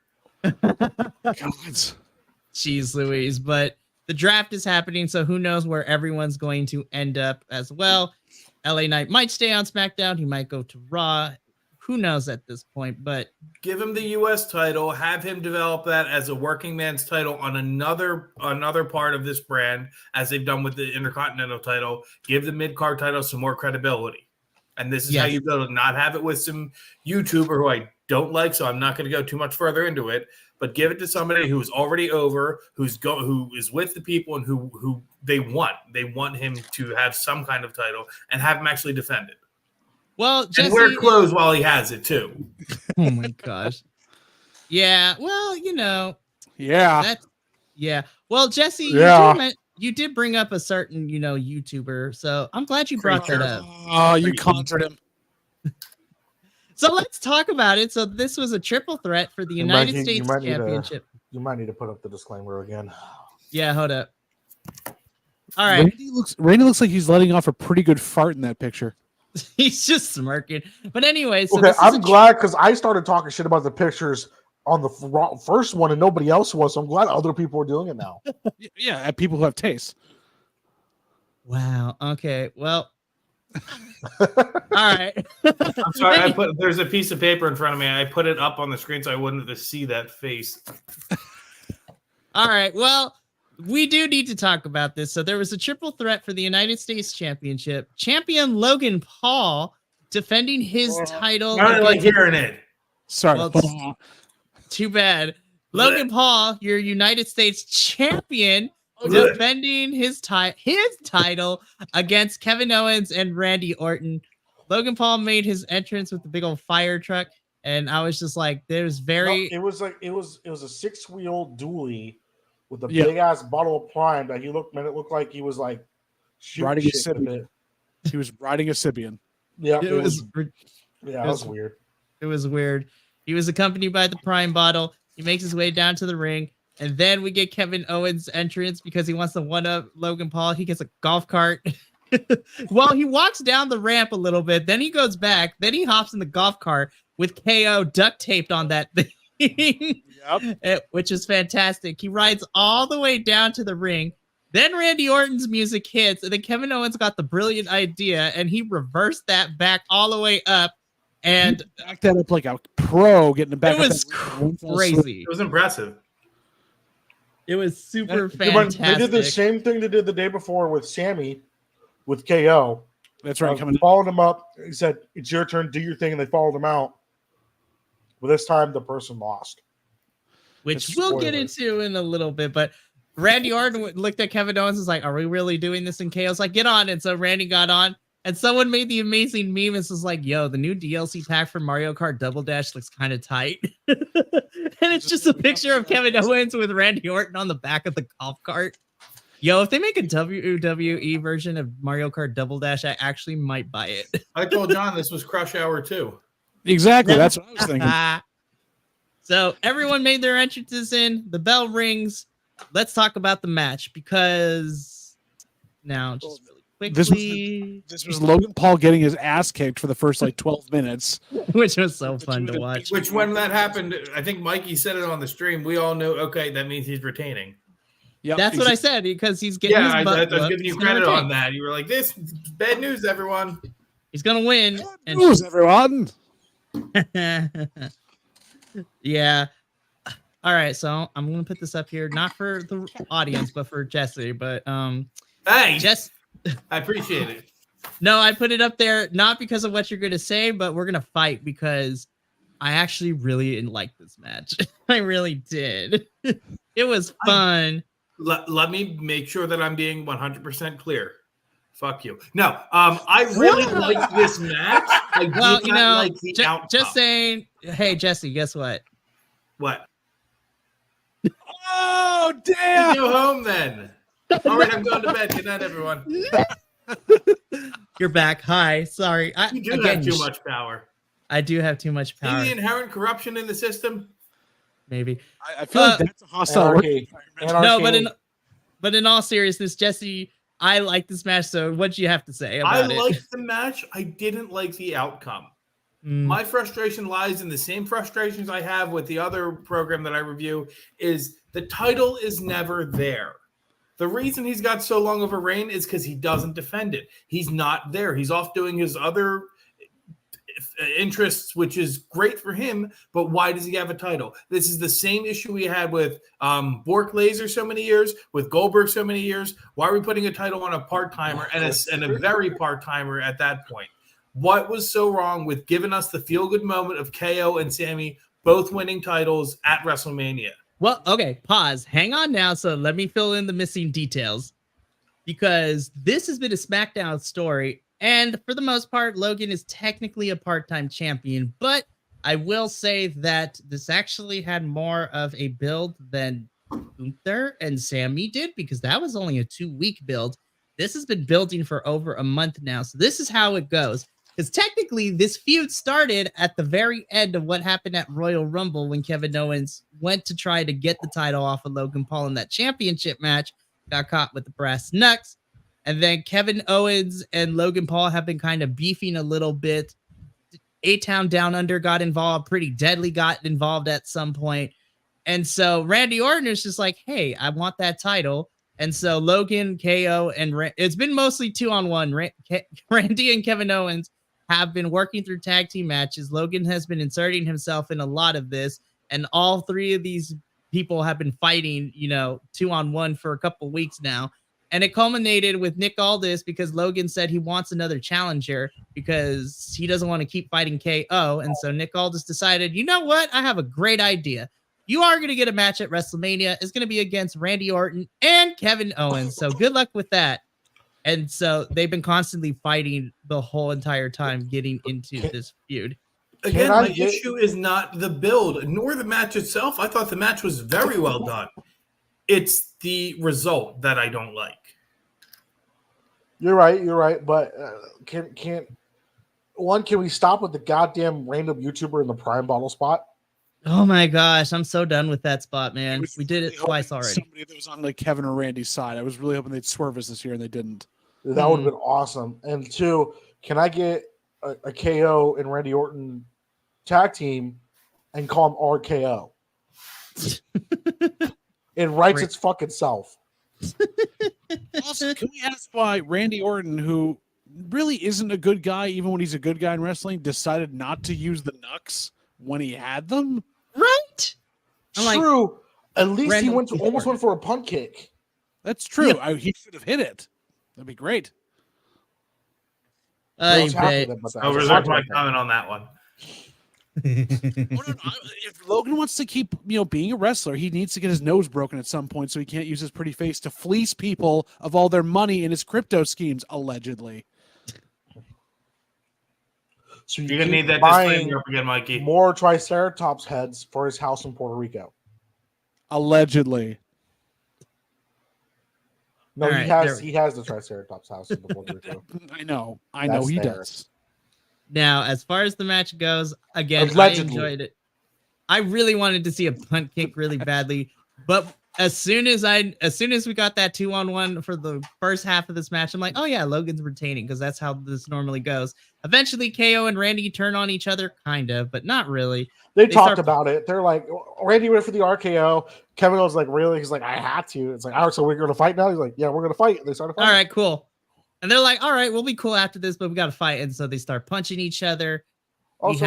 Jeez Louise, but the draft is happening, so who knows where everyone's going to end up as well. LA Knight might stay on SmackDown, he might go to Raw, who knows at this point, but give him the US title, have him develop that as a working man's title on another part of this brand, as they've done with the Intercontinental title. Give the mid-card title some more credibility, and this is how you go to not have it with some YouTuber who I don't like, so I'm not going to go too much further into it, but give it to somebody who's already over, who is with the people, and who they want. They want him to have some kind of title and have him actually defend it. Well, Jesse, and wear clothes while he has it too. Oh my gosh. Yeah. Well, Yeah. Yeah. Well, Jesse, you did bring up a certain, YouTuber, so I'm glad you brought that up. Oh, you conjured him. So let's talk about it. So this was a triple threat for the United States Championship. You might need to put up the disclaimer again. Yeah, hold up. All right. Randy looks like he's letting off a pretty good fart in that picture. He's just smirking. But anyway, so okay, I'm glad because I started talking shit about the pictures on the first one and nobody else was. So I'm glad other people are doing it now. Yeah, people who have taste. Wow. Okay. Well. All right. I'm sorry. There's a piece of paper in front of me. I put it up on the screen so I wouldn't have to see that face. All right. Well, we do need to talk about this. So there was a triple threat for the United States Championship. Champion Logan Paul defending his title. I like hearing it. Sorry. Well, too bad. Logan Paul, your United States champion, defending his title against Kevin Owens and Randy Orton. Logan Paul made his entrance with the big old fire truck, and I was just like, "There's very." No, it was a 6-wheel dually with a big ass bottle of Prime that it looked like he was like riding a Sibian. He was riding a Sibian. Yeah, it was weird. It was weird. He was accompanied by the Prime bottle. He makes his way down to the ring. And then we get Kevin Owens' entrance because he wants to one-up Logan Paul. He gets a golf cart. Well, he walks down the ramp a little bit. Then he goes back. Then he hops in the golf cart with KO duct taped on that thing, which is fantastic. He rides all the way down to the ring. Then Randy Orton's music hits. And then Kevin Owens got the brilliant idea. And he reversed that back all the way up. And backed that up like a pro getting it back. It was crazy. It was impressive. It was super fantastic. They did the same thing they did the day before with Sammy, with KO. That's right. Followed him up. He said, "It's your turn. Do your thing," and they followed him out. But this time, the person lost, which we'll get into in a little bit. But Randy Orton looked at Kevin Owens and was like, "Are we really doing this?" And KO's like, "Get on!" And so Randy got on. And someone made the amazing meme and was like, "Yo, the new DLC pack for Mario Kart Double Dash looks kind of tight." And it's just a picture of Kevin Owens with Randy Orton on the back of the golf cart. Yo, if they make a WWE version of Mario Kart Double Dash, I actually might buy it. I told John this was Crush Hour 2. Exactly. That's what I was thinking. So everyone made their entrances in. The bell rings. Let's talk about the match because now just really quickly. This was Logan Paul getting his ass kicked for the first 12 minutes, which was so fun to watch. Which when that happened, I think Mikey said it on the stream. We all knew, okay, that means he's retaining. Yep, That's what I said because he's getting his butt I was giving you credit on that. You were like, "This bad news, everyone." He's gonna win. Bad news, everyone. Yeah. All right, so I'm gonna put this up here, not for the audience, but for Jesse. But hey, Jess, I appreciate it. No, I put it up there not because of what you're gonna say, but we're gonna fight because I actually really didn't like this match. I really did. It was fun. Let me make sure that I'm being 100% clear. Fuck you. No, I really liked this match. I did not like the outcome. Just saying. Hey, Jesse, guess what? What? Oh, damn! Go home then. All right, I'm going to bed. Good night, everyone. You're back. Hi. Sorry. You do have too much power. I do have too much power. See the inherent corruption in the system? Maybe. I feel like that's a hostile work environment. No, but in all seriousness, Jesse, I like this match. So what do you have to say about it? I liked the match. I didn't like the outcome. My frustration lies in the same frustrations I have with the other program that I review is the title is never there. The reason he's got so long of a reign is because he doesn't defend it. He's not there. He's off doing his other interests, which is great for him, but why does he have a title? This is the same issue we had with Bork Laser so many years, with Goldberg so many years. Why are we putting a title on a part-timer and a very part-timer at that point? What was so wrong with giving us the feel-good moment of KO and Sammy both winning titles at WrestleMania? Well, okay, pause. Hang on now. So let me fill in the missing details because this has been a SmackDown story. And for the most part, Logan is technically a part-time champion. But I will say that this actually had more of a build than Gunther and Sammy did because that was only a 2-week build. This has been building for over a month now. So this is how it goes. Because technically, this feud started at the very end of what happened at Royal Rumble when Kevin Owens went to try to get the title off of Logan Paul in that championship match, got caught with the brass knucks. And then Kevin Owens and Logan Paul have been kind of beefing a little bit. A-Town Down Under got involved. Pretty Deadly got involved at some point. And so Randy Orton is just like, hey, I want that title. And so Logan, KO, and it's been mostly 2-on-1. Randy and Kevin Owens have been working through tag team matches. Logan has been inserting himself in a lot of this, and all three of these people have been fighting, 2-on-1 for a couple weeks now. And it culminated with Nick Aldis because Logan said he wants another challenger because he doesn't want to keep fighting KO. And so Nick Aldis decided, you know what? I have a great idea. You are going to get a match at WrestleMania. It's going to be against Randy Orton and Kevin Owens. So good luck with that. And so they've been constantly fighting the whole entire time getting into this feud. Again, my issue is not the build, nor the match itself. I thought the match was very well done. It's the result that I don't like. You're right. But can we stop with the goddamn random YouTuber in the Prime bottle spot? Oh my gosh, I'm so done with that spot, man. We did it twice already. Somebody that was on like Kevin or Randy's side. I was really hoping they'd swerve us this year, and they didn't. That would have been awesome. And two, can I get a KO and Randy Orton tag team and call them RKO? It writes its fucking self. Also, can we ask why Randy Orton, who really isn't a good guy, even when he's a good guy in wrestling, decided not to use the knucks when he had them? Right. True. At least he almost went for a punt kick. That's true. Yeah. He should have hit it. That'd be great. I'll reserve my comment on that one. If Logan wants to keep, being a wrestler, he needs to get his nose broken at some point so he can't use his pretty face to fleece people of all their money in his crypto schemes, allegedly. So you're gonna need that disclaimer up again, Mikey. More Triceratops heads for his house in Puerto Rico. Allegedly. No, he has the Triceratops house in Puerto Rico. I know he does. Now, as far as the match goes, again, allegedly. I enjoyed it. I really wanted to see a punt kick really badly, but as soon as we got that 2-on-1 for the first half of this match, I'm like, oh yeah, Logan's retaining because that's how this normally goes. Eventually, KO and Randy turn on each other, kind of, but not really. They talked about it. They're like, Randy went for the RKO. Kevin was like, really? He's like, I had to. It's like, all right, so we're going to fight now? He's like, yeah, we're going to fight. They started fighting. All right, cool. And they're like, all right, we'll be cool after this, but we got to fight. And so they start punching each other. Also,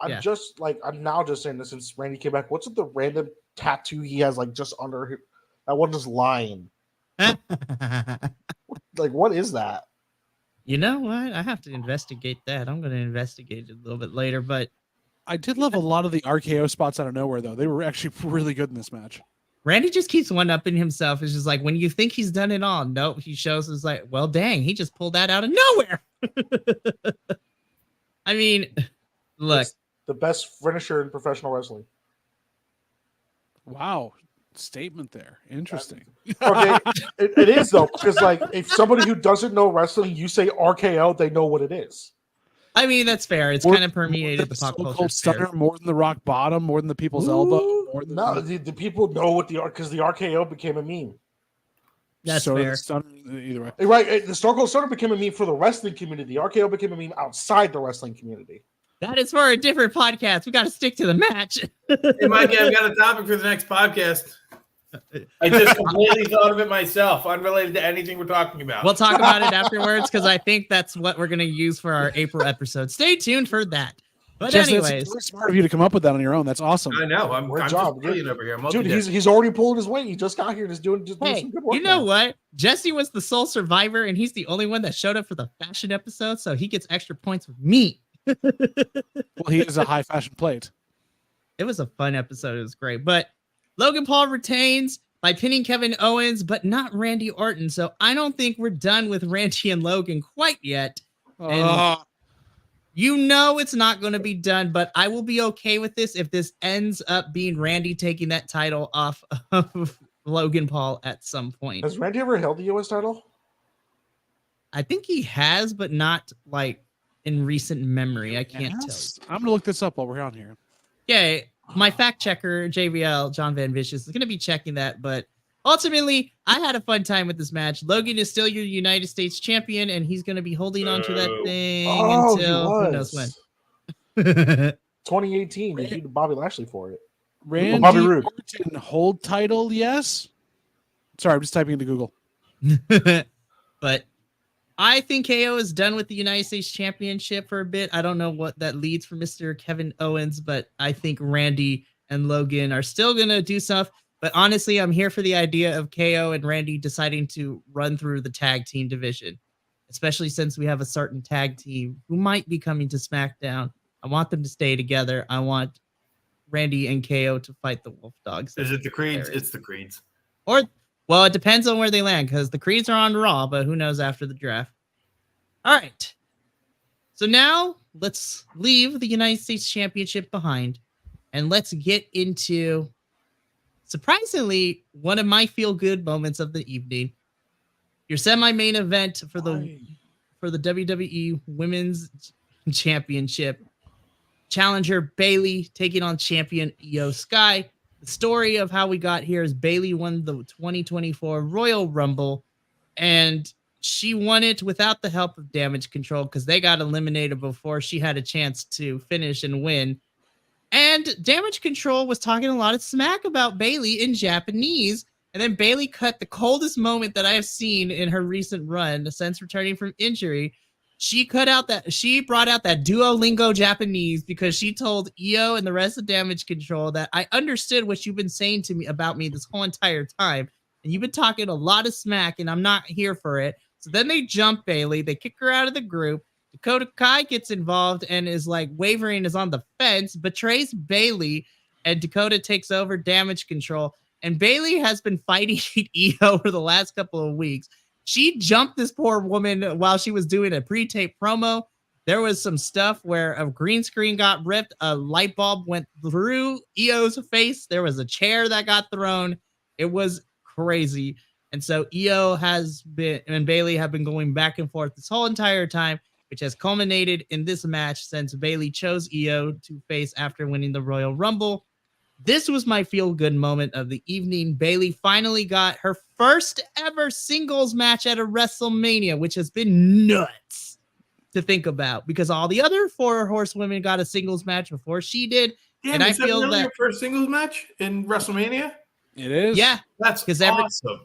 I'm now just saying this since Randy came back. What's with the random tattoo he has like just under him? That one just lying. Like, what is that? You know what? I have to investigate that. I'm going to investigate it a little bit later, but I did love a lot of the RKO spots out of nowhere, though. They were actually really good in this match. Randy just keeps one-upping himself. It's just like, when you think he's done it all, nope, he shows us like, well, dang, he just pulled that out of nowhere. I mean, look. It's the best finisher in professional wrestling. Wow. Statement there. Interesting. Okay, it is, though, because like if somebody who doesn't know wrestling, you say RKO, they know what it is. I mean, that's fair. It's kind of permeated the pop culture. Stunner, more than the rock bottom, more than the people's elbow. No, the people know what because the RKO became a meme. That's fair. Stunner, either way, right? The Stone Cold Stunner became a meme for the wrestling community. The RKO became a meme outside the wrestling community. That is for a different podcast. We got to stick to the match. Hey, Mikey, I've got a topic for the next podcast. I just completely thought of it myself, unrelated to anything we're talking about. We'll talk about it afterwards because I think that's what we're going to use for our April episode. Stay tuned for that. But anyways, it's really smart of you to come up with that on your own. That's awesome. I know. I'm just brilliant over here. Dude, he's already pulled his weight. He just got here, doing some good work. You know what? Jesse was the sole survivor, and he's the only one that showed up for the fashion episode, so he gets extra points with me. Well, he is a high fashion plate. It was a fun episode. It was great. But Logan Paul retains by pinning Kevin Owens, but not Randy Orton. So I don't think we're done with Randy and Logan quite yet. And you know it's not going to be done, but I will be okay with this if this ends up being Randy taking that title off of Logan Paul at some point. Has Randy ever held the U.S. title? I think he has, but not like in recent memory. I can't tell. I'm going to look this up while we're on here. Yeah, my fact checker, JVL, John Van Vicious, is going to be checking that. But ultimately, I had a fun time with this match. Logan is still your United States champion, and he's going to be holding on to that thing until who knows when. 2018, he beat Bobby Lashley for it. Randy Orton hold title, yes? Sorry, I'm just typing into Google. But I think KO is done with the United States Championship for a bit. I don't know what that leads for Mr. Kevin Owens, but I think Randy and Logan are still going to do stuff. But honestly, I'm here for the idea of KO and Randy deciding to run through the tag team division, especially since we have a certain tag team who might be coming to SmackDown. I want them to stay together. I want Randy and KO to fight the Wolf Dogs. Is it the Creeds? It's the Creeds. Well, it depends on where they land because the Creeds are on Raw, but who knows after the draft. All right. So now let's leave the United States Championship behind and let's get into, surprisingly, one of my feel-good moments of the evening. Your semi-main event for the WWE Women's Championship. Challenger Bayley taking on champion Io Sky. The story of how we got here is Bayley won the 2024 Royal Rumble, and she won it without the help of Damage Control because they got eliminated before she had a chance to finish and win. And Damage Control was talking a lot of smack about Bayley in Japanese, and then Bayley cut the coldest moment that I have seen in her recent run since returning from injury. She brought out that Duolingo Japanese because she told Io and the rest of Damage Control that I understood what you've been saying to me about me this whole entire time. And you've been talking a lot of smack and I'm not here for it. So then they jump Bayley. They kick her out of the group. Dakota Kai gets involved and is like wavering, is on the fence, betrays Bayley, and Dakota takes over Damage Control. And Bayley has been fighting Io for the last couple of weeks. She jumped this poor woman while she was doing a pre-tape promo. There was some stuff where a green screen got ripped. A light bulb went through Io's face. There was a chair that got thrown. It was crazy. And so Io and Bayley have been going back and forth this whole entire time, which has culminated in this match since Bayley chose Io to face after winning the Royal Rumble. this was my feel-good moment of the evening. Bayley finally got her first ever singles match at a WrestleMania, which has been nuts to think about because all the other 4 horsewomen got a singles match before she did. Damn, and I feel really that your first singles match in WrestleMania? It is. Yeah, that's awesome.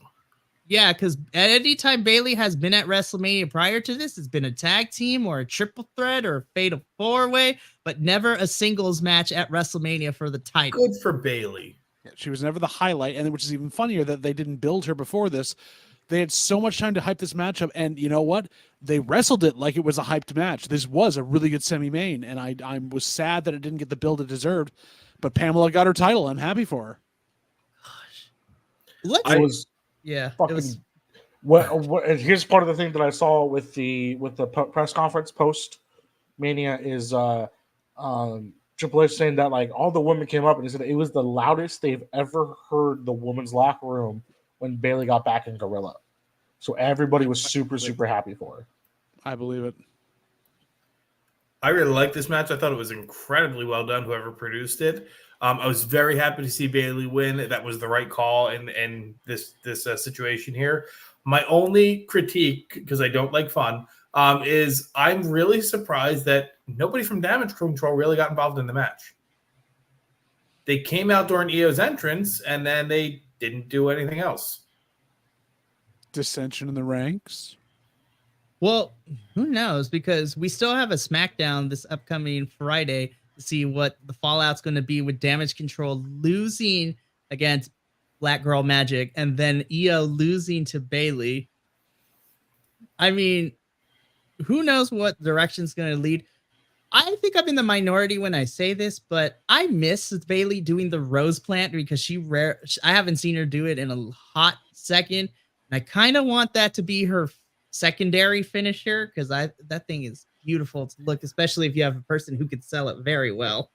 Yeah, because at any time Bayley has been at WrestleMania prior to this, it's been a tag team or a triple threat or a fatal 4-way, but never a singles match at WrestleMania for the title. Good for Bayley. Yeah, she was never the highlight, and which is even funnier that they didn't build her before this. They had so much time to hype this matchup, and you know what? They wrestled it like it was a hyped match. This was a really good semi-main, and I was sad that it didn't get the build it deserved, but Pamela got her title. I'm happy for her. Gosh. Yeah. It was What here's part of the thing that I saw with the press conference post Mania is Triple H saying that like all the women came up and he said it was the loudest they've ever heard the women's locker room when Bayley got back in Gorilla. So everybody was super happy for her. I believe it. I really liked this match. I thought it was incredibly well done, whoever produced it. I was very happy to see Bayley win. That was the right call in this situation here. My only critique, because I don't like fun, is I'm really surprised that nobody from Damage Control really got involved in the match. They came out during EO's entrance, and then they didn't do anything else. Dissension in the ranks. Well, who knows? Because we still have a SmackDown this upcoming Friday to see what the fallout's going to be with Damage Control losing against Black Girl Magic and then EO losing to Bayley. I mean, who knows what direction's going to lead? I think I'm in the minority when I say this, but I miss Bayley doing the rose plant because I haven't seen her do it in a hot second. And I kind of want that to be her secondary finisher because that thing is beautiful to look, especially if you have a person who could sell it very well.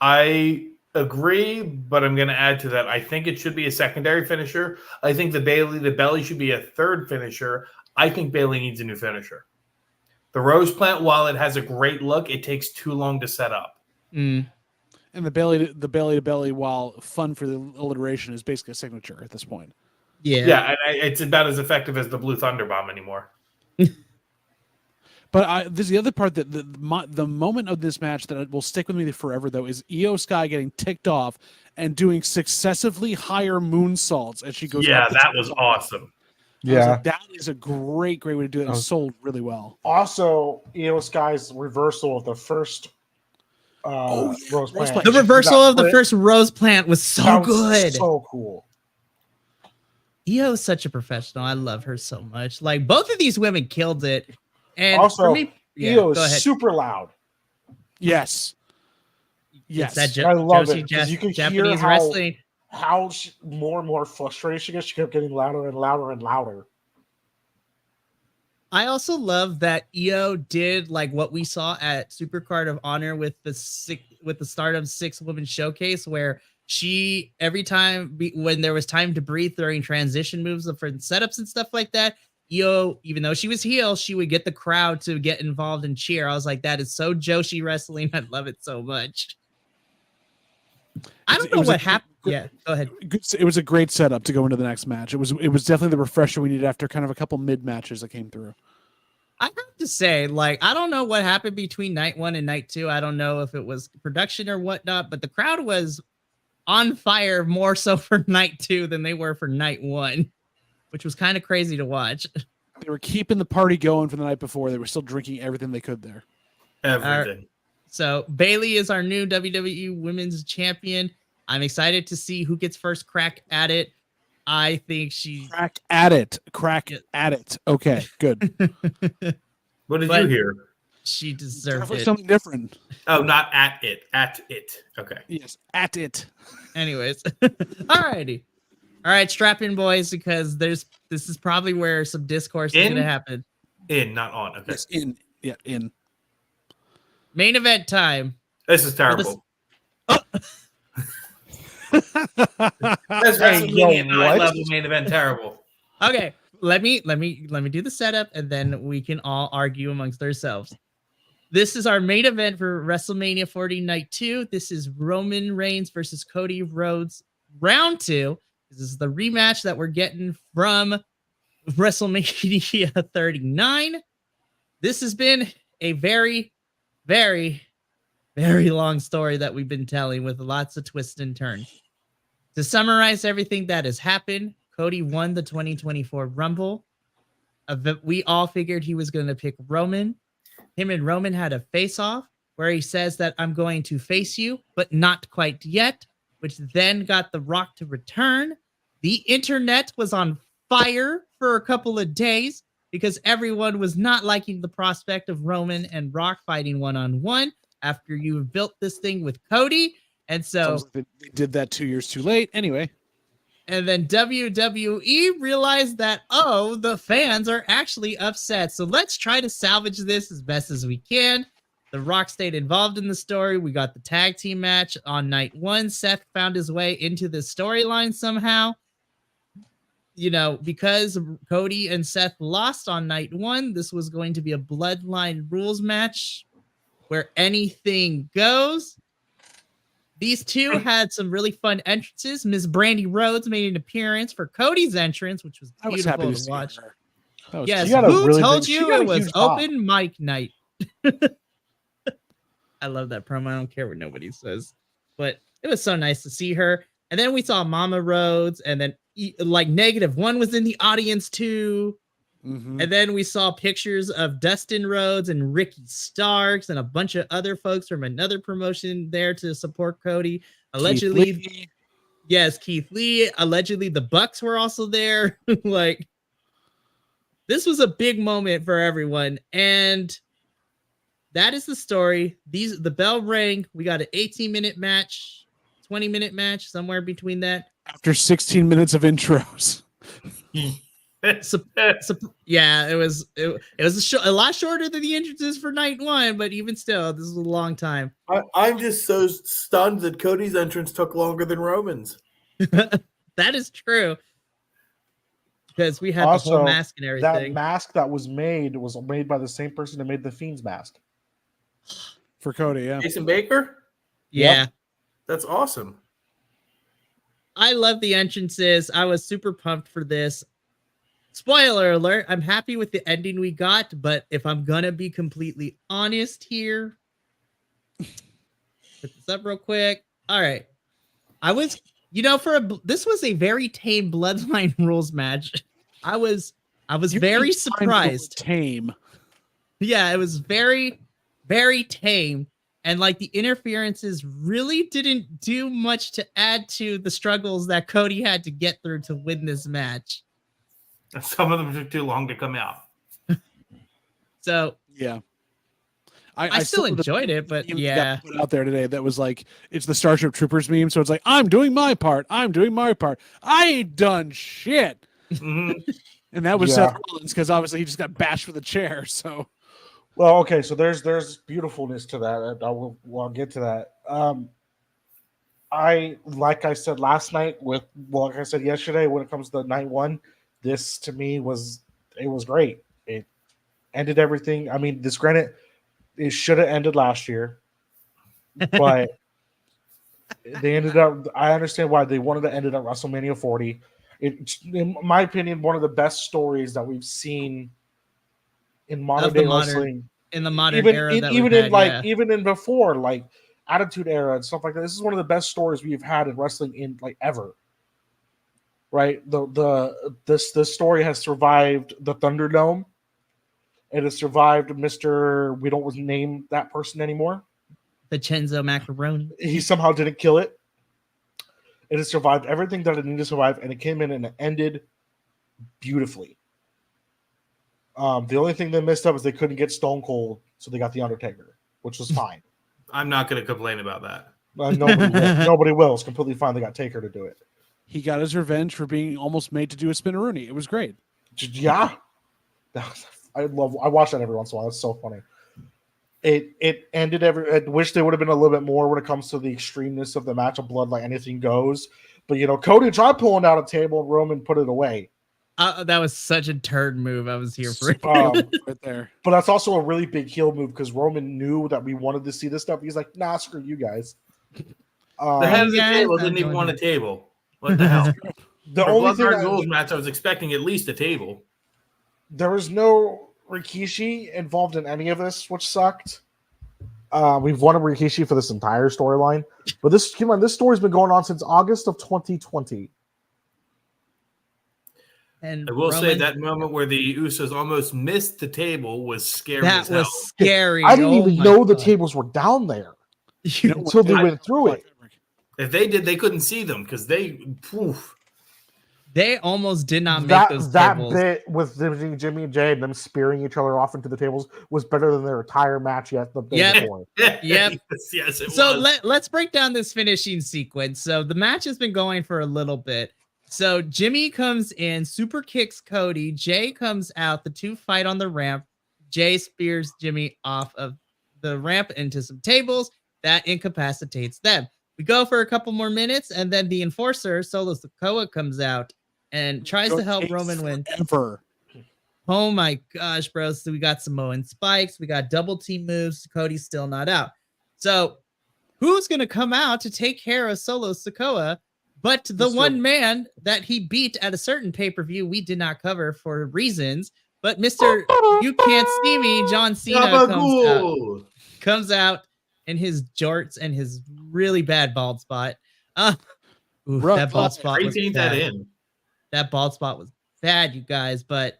I agree, but I'm going to add to that. I think it should be a secondary finisher. I think the belly should be a third finisher. I think Bayley needs a new finisher. The rose plant, while it has a great look, it takes too long to set up. And the belly to belly, while fun for the alliteration, is basically a signature at this point. Yeah, and it's about as effective as the Blue Thunder Bomb anymore. But there's the other part that the moment of this match that will stick with me forever, though, is Io Sky getting ticked off and doing successively higher moonsaults as she goes. Yeah, that was awesome. Yeah, like, that is a great way to do it. It sold really well. Also, Io Sky's reversal of the first rose plant. The reversal of the first rose plant was so good. So cool. Io is such a professional. I love her so much. Like, both of these women killed it. And also, for me, Io is super loud. Yes. Yes. I love it. You can Japanese hear wrestling. How more and more frustrated she gets. She kept getting louder and louder and louder. I also love that Io did like what we saw at Supercard of Honor with the Stardom 6-woman showcase, where she every time when there was time to breathe during transition moves for setups and stuff like that, Io, even though she was heel, she would get the crowd to get involved and cheer. I was like, that is so Joshi wrestling. I love it so much. I don't know what happened. Yeah, go ahead. It was a great setup to go into the next match. It was definitely the refresher we needed after kind of a couple mid matches that came through. I have to say, like, I don't know what happened between night 1 and night 2. I don't know if it was production or whatnot, but the crowd was on fire more so for night 2 than they were for night 1, which was kind of crazy to watch. They were keeping the party going from the night before. They were still drinking everything they could there. Everything. So Bayley is our new WWE Women's Champion. I'm excited to see who gets first crack at it. I think she crack at it. Okay, good. What did you hear? She deserved it. Something different. Oh, not at it. At it. Okay. Yes, at it. Anyways, alrighty. All right, strap in, boys, because this is probably where some discourse is going to happen. Not on. Okay. Yes, in. Main event time. This is terrible. That's WrestleMania level main event terrible. Okay, let me do the setup, and then we can all argue amongst ourselves. This is our main event for WrestleMania 40 Night 2. This is Roman Reigns versus Cody Rhodes round 2. This is the rematch that we're getting from WrestleMania 39. This has been a very, very, very long story that we've been telling with lots of twists and turns. To summarize everything that has happened, Cody won the 2024 Rumble. We all figured he was going to pick Roman. Him and Roman had a face-off where he says that I'm going to face you, but not quite yet, which then got The Rock to return. The internet was on fire for a couple of days because everyone was not liking the prospect of Roman and Rock fighting one-on-one after you built this thing with Cody. And so they did that 2 years too late. Anyway. And then WWE realized that, oh, the fans are actually upset. So let's try to salvage this as best as we can. The Rock stayed involved in the story. We got the tag team match on night 1. Seth found his way into the storyline somehow. You know, because Cody and Seth lost on night 1, this was going to be a bloodline rules match where anything goes. These two had some really fun entrances. Miss Brandy Rhodes made an appeance for Cody's entrance, which was beautiful to watch. Yes, who told you it was open mic night? I love that promo. I don't care what nobody says. But it was so nice to see her. And then we saw Mama Rhodes, and then like -1 was in the audience too. Mm-hmm. And then we saw pictures of Dustin Rhodes and Ricky Starks and a bunch of other folks from another promotion there to support Cody. Allegedly, Keith Lee. Allegedly, the Bucks were also there. Like, this was a big moment for everyone. And that is the story. The bell rang. We got an 18-minute match, 20-minute match, somewhere between that. After 16 minutes of intros. Yeah, it was a lot shorter than the entrances for night 1, but even still, this is a long time. I'm just so stunned that Cody's entrance took longer than Roman's. That is true, because we had also the whole mask and everything. That mask that was made by the same person that made the Fiend's mask for Cody. Yeah, Jason Baker. Yeah, yep. That's awesome. I love the entrances. I was super pumped for this. Spoiler alert, I'm happy with the ending we got, but if I'm gonna be completely honest here, put this up real quick. All right. I was, this was a very tame Bloodline rules match. I was very surprised. Tame. Yeah, it was very, very tame. And like the interferences really didn't do much to add to the struggles that Cody had to get through to win this match. Some of them took too long to come out. So yeah, I still enjoyed it, but yeah, put out there today that was like, it's the Starship Troopers meme. So it's like, I'm doing my part. I ain't done shit. Mm-hmm. And that was Seth Rollins, because obviously he just got bashed with a chair. So, well, okay, so there's beautifulfulness to that. I'll get to that. Like I said last night, like I said yesterday, when it comes to night 1. This to me was great. It ended everything. I mean, granted, it should have ended last year, but they ended up. I understand why they wanted to end it at WrestleMania 40. In my opinion, one of the best stories that we've seen in modern day wrestling, in the modern era, even in before, like Attitude Era and stuff like that. This is one of the best stories we've had in wrestling in like ever. Right, this story has survived the Thunderdome. It has survived Mr. We don't name that person anymore. Vincenzo Macaroni. He somehow didn't kill it. It has survived everything that it needed to survive, and it came in and it ended beautifully. The only thing they messed up is they couldn't get Stone Cold, so they got the Undertaker, which was fine. I'm not going to complain about that. Nobody will. It's completely fine. They got Taker to do it. He got his revenge for being almost made to do a spinneroonie. It was great. Yeah. I watch that every once in a while. It's so funny. It ended I wish there would have been a little bit more when it comes to the extremeness of the match of blood, like anything goes. But Cody tried pulling out a table and Roman put it away. That was such a turd move. I was here for it. Right there. But that's also a really big heel move because Roman knew that we wanted to see this stuff. He's like, nah, screw you guys. The head of the table didn't even want a table. What the hell? The only thing rules match, I was expecting at least a table. There was no Rikishi involved in any of this, which sucked. We've wanted Rikishi for this entire storyline, but this story's been going on since August of 2020. And I will say that moment where the Usos almost missed the table was scary. That was scary. I didn't even know the tables were down there until they went through it. If they did, they couldn't see them because they almost did not make those tables. That bit with Jimmy and Jay and them spearing each other off into the tables was better than their entire match yet the day before. Yep. Yes, it so was. let's break down this finishing sequence. So the match has been going for a little bit. So Jimmy comes in, super kicks Cody. Jay comes out. The two fight on the ramp. Jay spears Jimmy off of the ramp into some tables. That incapacitates them. We go for a couple more minutes, and then the enforcer, Solo Sikoa, comes out and tries to help Roman win. Oh my gosh, bro. So we got Samoan spikes. We got double team moves. Cody's still not out. So who's going to come out to take care of Solo Sikoa? But the one man that he beat at a certain pay-per-view we did not cover for reasons. But Mr. You Can't See Me, John Cena comes out in his jorts and his really bad bald spot. That bald spot was bad. That bald spot was bad, you guys. But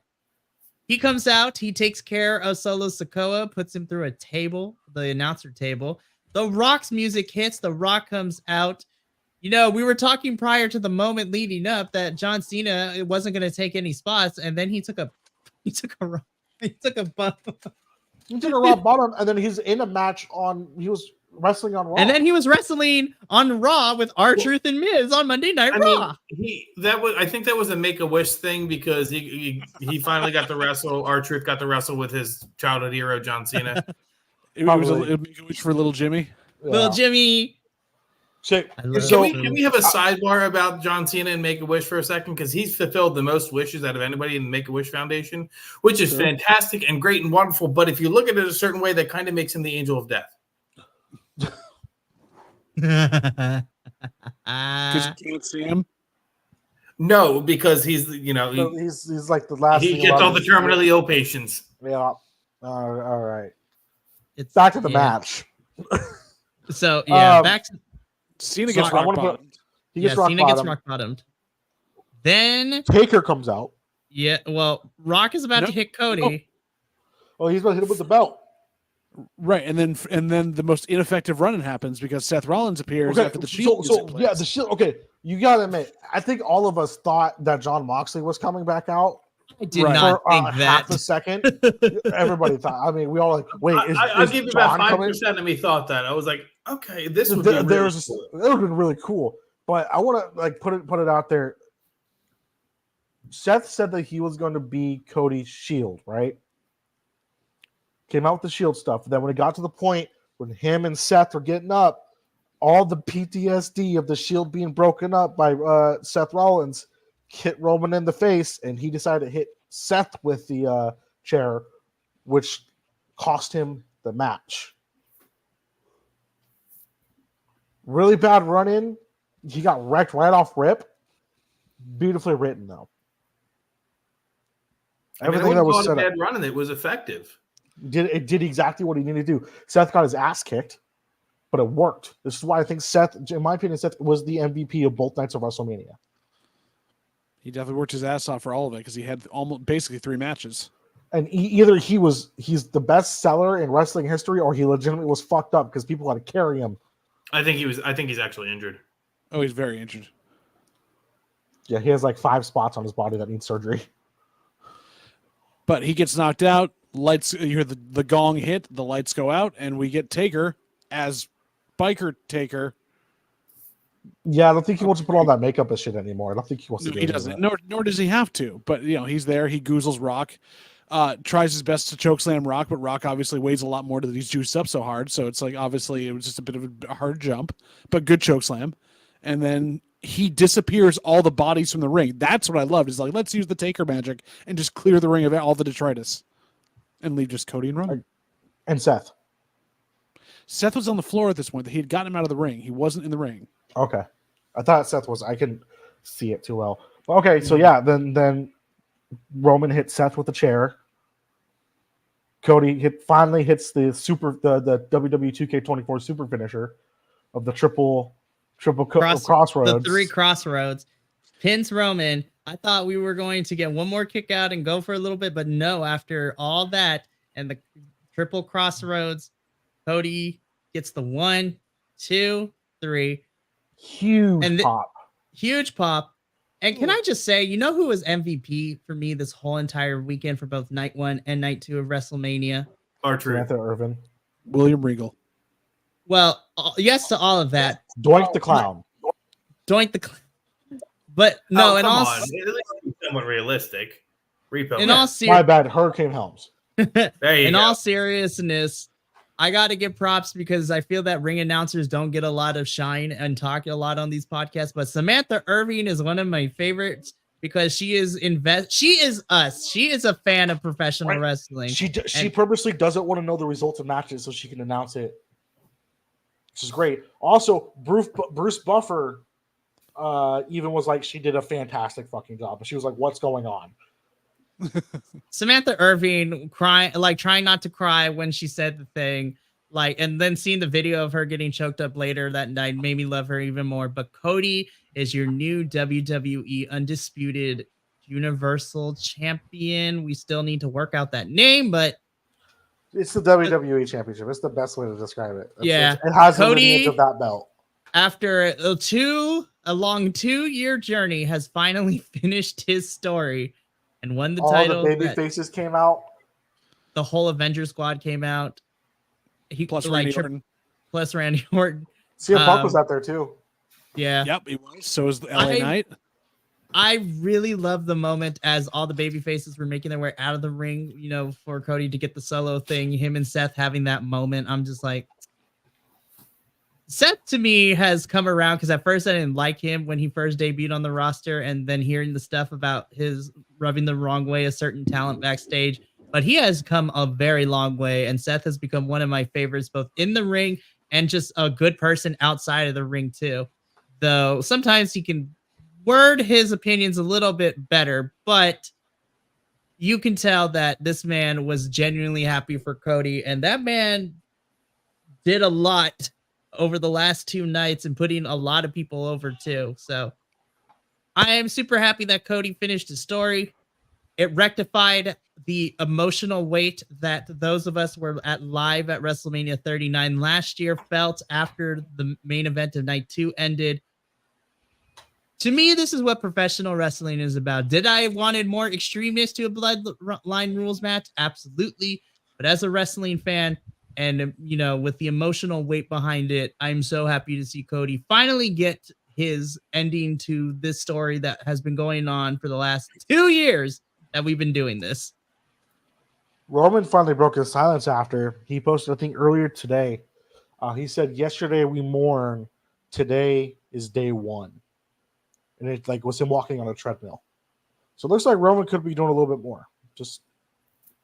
he comes out. He takes care of Solo Sikoa, puts him through a table, the announcer table. The Rock's music hits. The Rock comes out. You know, we were talking prior to the moment leading up that John Cena wasn't going to take any spots, and then he took a bump. He took a rock bottom, and then he's in a match he was wrestling on Raw. And then he was wrestling on Raw with R-Truth and Miz on Monday Night Raw. I think that was a Make-A-Wish thing because he finally got to wrestle. R-Truth got to wrestle with his childhood hero, John Cena. It was a Make-A-Wish for little Jimmy. Yeah. Little Jimmy. Can we have a sidebar about John Cena and Make-A-Wish for a second? Because he's fulfilled the most wishes out of anybody in the Make-A-Wish Foundation, which is fantastic and great and wonderful. But if you look at it a certain way, that kind of makes him the angel of death. Because you can't see him? No, because he's he's like the last. He gets all the terminally ill patients. Yeah. All right. It's back to the match. So back to Cena gets rock bottomed. Cena gets rock bottomed. Then Taker comes out. Yeah, well, Rock is about to hit Cody. Oh, he's about to hit him with the belt. Right, and then the most ineffective run-in happens because Seth Rollins appears after the Shield. The Shield. Okay, you gotta admit, I think all of us thought that John Moxley was coming back out. I did not think that. Half a second. Everybody thought. I mean, we all like, wait. I'll give you about 5% of me thought that. I was like, okay, this would be really cool. It would have been really cool. But I want to put it out there. Seth said that he was going to be Cody's Shield, right? Came out with the Shield stuff. Then when it got to the point when him and Seth were getting up, all the PTSD of the Shield being broken up by Seth Rollins hit Roman in the face, and he decided to hit Seth with the chair, which cost him the match. Really bad run-in. He got wrecked right off rip. Beautifully written, though. Everything that was set up. Run-in, it was effective. It did exactly what he needed to do. Seth got his ass kicked, but it worked. This is why I think Seth, in my opinion, Seth was the MVP of both nights of WrestleMania. He definitely worked his ass off for all of it because he had almost basically 3 matches. And either he's the best seller in wrestling history, or he legitimately was fucked up because people had to carry him. I think he's actually injured. Oh, he's very injured. Yeah, he has like 5 spots on his body that need surgery. But he gets knocked out. Lights, you hear the gong hit, the lights go out, and we get Taker as Biker Taker. Yeah, I don't think he wants to put all that makeup and shit anymore. I don't think he wants to do he doesn't. Nor does he have to. But he's there. He goozles Rock, tries his best to chokeslam Rock, but Rock obviously weighs a lot more that he's juiced up so hard. So it's like obviously it was just a bit of a hard jump, but good chokeslam. And then he disappears all the bodies from the ring. That's what I loved. Is like, let's use the Taker magic and just clear the ring of all the detritus and leave just Cody and Roman. And Seth. Seth was on the floor at this point. He had gotten him out of the ring. He wasn't in the ring. Okay. I thought Seth was. I couldn't see it too well. Okay, so yeah, then Roman hits Seth with a chair. Cody finally hits the WWE 2K24 super finisher of the triple crossroads. The 3 crossroads. Pins Roman. I thought we were going to get one more kick out and go for a little bit, but no, after all that and the triple crossroads, Cody gets the 1, 2, 3. Huge pop. And can I just say, you know who was MVP for me this whole entire weekend for both night 1 and night 2 of WrestleMania? Samantha Irvin. William Regal. Well, yes to all of that. Doink the Clown. But no, somewhat realistic. Repo. My bad, Hurricane Helms. All seriousness, I got to give props because I feel that ring announcers don't get a lot of shine and talk a lot on these podcasts. But Samantha Irvin is one of my favorites because she is us. She is a fan of professional wrestling. She purposely doesn't want to know the results of matches so she can announce it, which is great. Also, Bruce Buffer even was like, she did a fantastic fucking job. But she was like, what's going on? Samantha Irvin trying not to cry when she said the thing, and then seeing the video of her getting choked up later that night made me love her even more. But Cody is your new WWE Undisputed Universal Champion. We still need to work out that name, but it's the WWE Championship. It's the best way to describe it. It has the lineage of that belt. After a long 2-year journey, has finally finished his story. And won the title. All the baby faces came out. The whole Avenger squad came out. Plus Randy Orton. CM Punk was out there too. Yeah. Yep, he was. So was LA Knight. I really love the moment as all the baby faces were making their way out of the ring, for Cody to get the solo thing. Him and Seth having that moment. I'm just like, Seth to me has come around because at first I didn't like him when he first debuted on the roster, and then hearing the stuff about his rubbing the wrong way a certain talent backstage, but he has come a very long way, and Seth has become one of my favorites both in the ring and just a good person outside of the ring too. Though sometimes he can word his opinions a little bit better, but you can tell that this man was genuinely happy for Cody, and that man did a lot over the last 2 nights and putting a lot of people over too. So I am super happy that Cody finished his story. It rectified the emotional weight that those of us were live at WrestleMania 39 last year felt after the main event of night 2 ended. To me, this is what professional wrestling is about. Did I wanted more extremeness to a bloodline rules match? Absolutely. But as a wrestling fan, and, with the emotional weight behind it, I'm so happy to see Cody finally get his ending to this story that has been going on for the last 2 years that we've been doing this. Roman finally broke his silence after he posted, I think, earlier today. He said, yesterday we mourn, today is day 1. And it was him walking on a treadmill. So it looks like Roman could be doing a little bit more. Just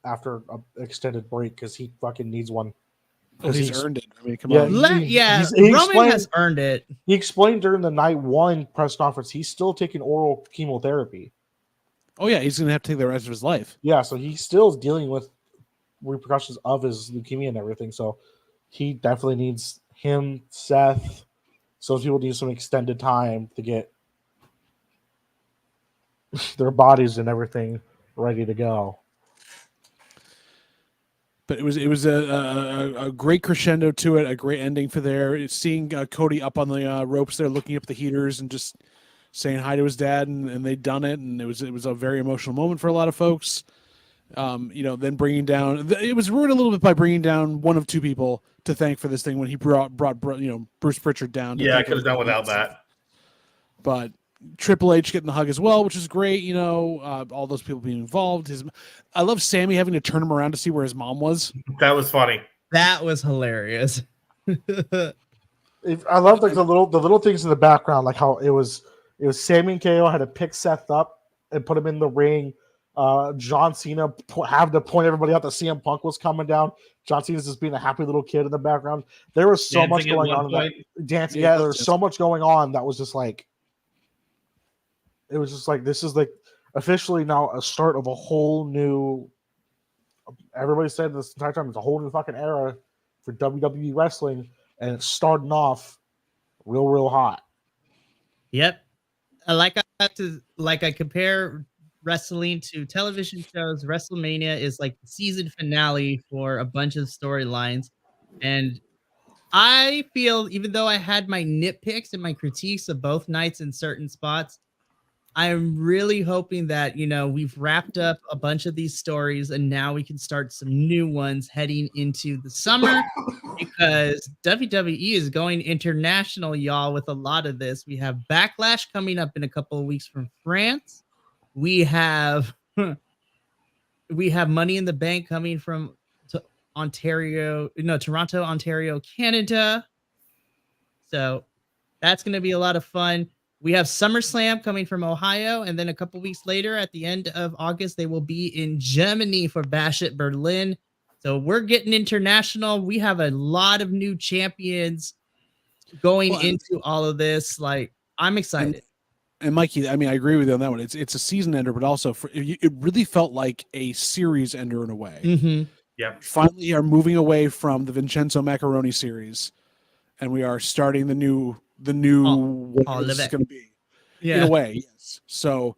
after an extended break because he fucking needs one. He's earned it. I mean, come on. Roman has earned it. He explained during the night 1 press conference he's still taking oral chemotherapy. Oh, yeah. He's going to have to take the rest of his life. Yeah, so he still is dealing with repercussions of his leukemia and everything. So he definitely needs him, Seth. So people need some extended time to get their bodies and everything ready to go. But it was a great crescendo to it, a great ending for there. Seeing Cody up on the ropes there, looking up the heaters and just saying hi to his dad, and they'd done it, and it was a very emotional moment for a lot of folks. Then bringing down, it was ruined a little bit by bringing down one of 2 people to thank for this thing when he brought Bruce Pritchard down. Yeah, I could have done without that. But Triple H getting the hug as well, which is great. All those people being involved. I love Sammy having to turn him around to see where his mom was. That was funny. That was hilarious. I love like the little things in the background, like how it was Sami and KO had to pick Seth up and put him in the ring. John Cena have to point everybody out that CM Punk was coming down. John Cena's just being a happy little kid in the background. There was so much going on in that dancing. Yeah, there was so much going on that was just like, it was just like, this is like officially now a start of a whole new. Everybody said this entire time it's a whole new fucking era for WWE wrestling, and it's starting off real hot. Yep. I compare wrestling to television shows. WrestleMania is like the season finale for a bunch of storylines. And I feel, even though I had my nitpicks and my critiques of both nights in certain spots, I'm really hoping that, we've wrapped up a bunch of these stories and now we can start some new ones heading into the summer because WWE is going international, y'all, with a lot of this. We have Backlash coming up in a couple of weeks from France. We have Money in the Bank coming from Toronto, Ontario, Canada. So that's going to be a lot of fun. We have SummerSlam coming from Ohio, and then a couple weeks later, at the end of August, they will be in Germany for Bash at Berlin. So we're getting international. We have a lot of new champions going into all of this. Like, I'm excited. And Mikey, I mean, I agree with you on that one. It's a season ender, but also it really felt like a series ender in a way. Mm-hmm. Yeah. Finally, are moving away from the Vincenzo Macaroni series, and we are starting the new what this is going to be. Yeah. In a way, yes. So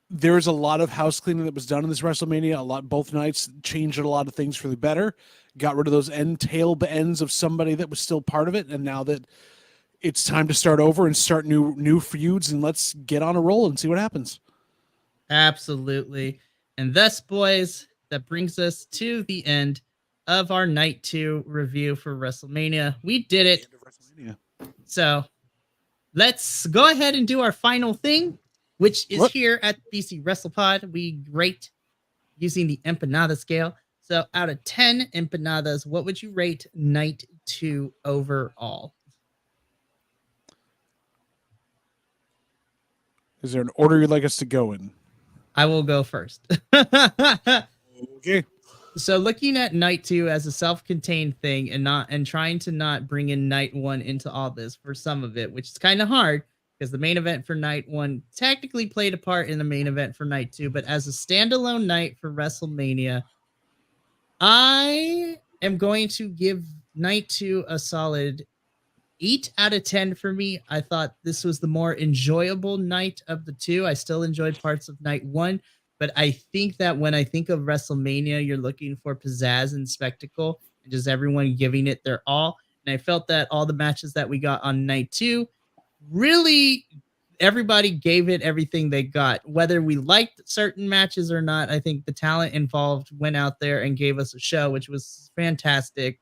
there's a lot of house cleaning that was done in this WrestleMania. Both nights changed a lot of things for the better. Got rid of those tail ends of somebody that was still part of it, and now that it's time to start over and start new feuds, and let's get on a roll and see what happens. Absolutely. And thus, boys, that brings us to the end of our Night 2 review for WrestleMania. We did it. So let's go ahead and do our final thing, which is here at BC WrestlePod. We rate using the empanada scale. So out of 10 empanadas, what would you rate Night 2 overall? Is there an order you'd like us to go in? I will go first. Okay. So looking at Night 2 as a self-contained thing and trying to not bring in Night 1 into all this for some of it, which is kind of hard because the main event for Night 1 technically played a part in the main event for Night 2, but as a standalone night for WrestleMania, I am going to give Night 2 a solid 8 out of 10 for me. I thought this was the more enjoyable night of the two. I still enjoyed parts of Night 1. But I think that when I think of WrestleMania, you're looking for pizzazz and spectacle and just everyone giving it their all. And I felt that all the matches that we got on Night 2, really everybody gave it everything they got. Whether we liked certain matches or not, I think the talent involved went out there and gave us a show, which was fantastic.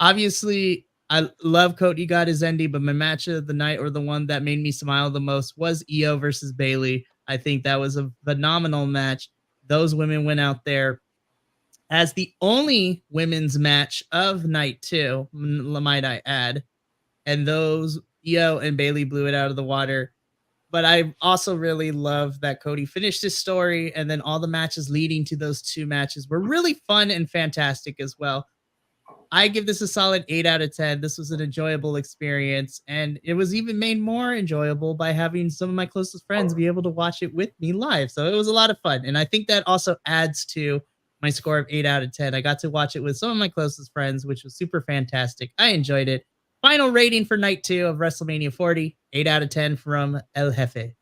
Obviously, I love Cody got his ending, but my match of the night, or the one that made me smile the most, was Io versus Bayley. I think that was a phenomenal match. Those women went out there as the only women's match of Night 2, might I add. And those Io and Bayley blew it out of the water. But I also really love that Cody finished his story, and then all the matches leading to those two matches were really fun and fantastic as well. I give this a solid 8 out of 10. This was an enjoyable experience, and it was even made more enjoyable by having some of my closest friends be able to watch it with me live. So it was a lot of fun, and I think that also adds to my score of 8 out of 10. I got to watch it with some of my closest friends, which was super fantastic. I enjoyed it. Final rating for Night 2 of WrestleMania 40, 8 out of 10 from El Jefe.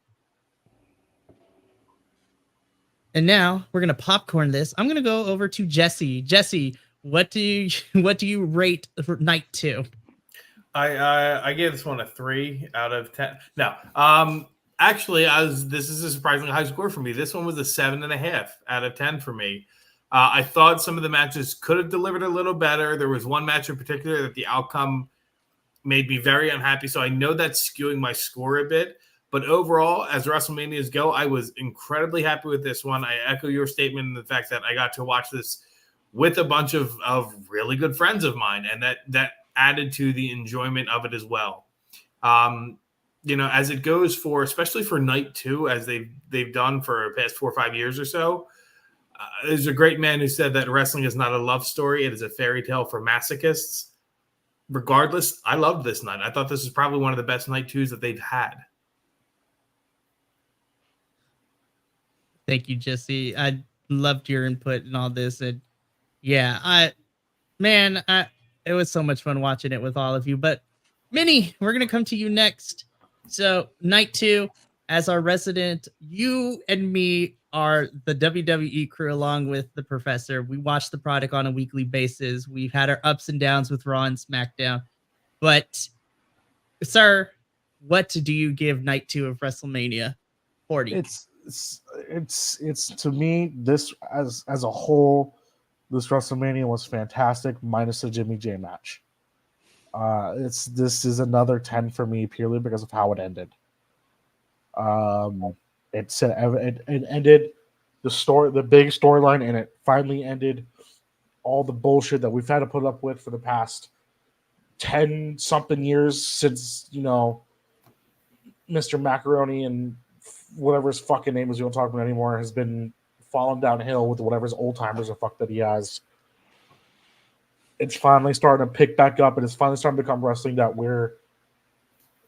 And now we're going to popcorn this. I'm going to go over to Jesse. Jesse, what do you rate for Night 2? I gave this one a 3 out of 10. No, actually, this is a surprisingly high score for me. This one was a 7.5 out of 10 for me. I thought some of the matches could have delivered a little better. There was one match in particular that the outcome made me very unhappy. So I know that's skewing my score a bit. But overall, as WrestleManias go, I was incredibly happy with this one. I echo your statement in the fact that I got to watch this with a bunch of really good friends of mine, and that added to the enjoyment of it as well. As it goes for, especially for night 2, as they've done for the past 4 or 5 years or so, there's a great man who said that wrestling is not a love story. It is a fairy tale for masochists. Regardless, I loved this night. I thought this was probably one of the best night 2s that they've had. Thank you, Jesse. I loved your input and all this. And yeah, it was so much fun watching it with all of you. But Minnie, we're going to come to you next. So night 2, as our resident, you and me are the WWE crew along with the professor. We watch the product on a weekly basis. We've had our ups and downs with Raw and SmackDown. But, sir, what do you give night 2 of WrestleMania 40? It's to me, this as a whole, this WrestleMania was fantastic, minus the Jimmy J match. This is another 10 for me purely because of how it ended. It ended the big storyline, and it finally ended all the bullshit that we've had to put up with for the past 10 something years since, Mr. Macaroni and whatever his fucking name is, we don't talk about anymore, has been falling downhill with whatever his old timers the fuck that he has. It's finally starting to pick back up, and it's finally starting to become wrestling that we're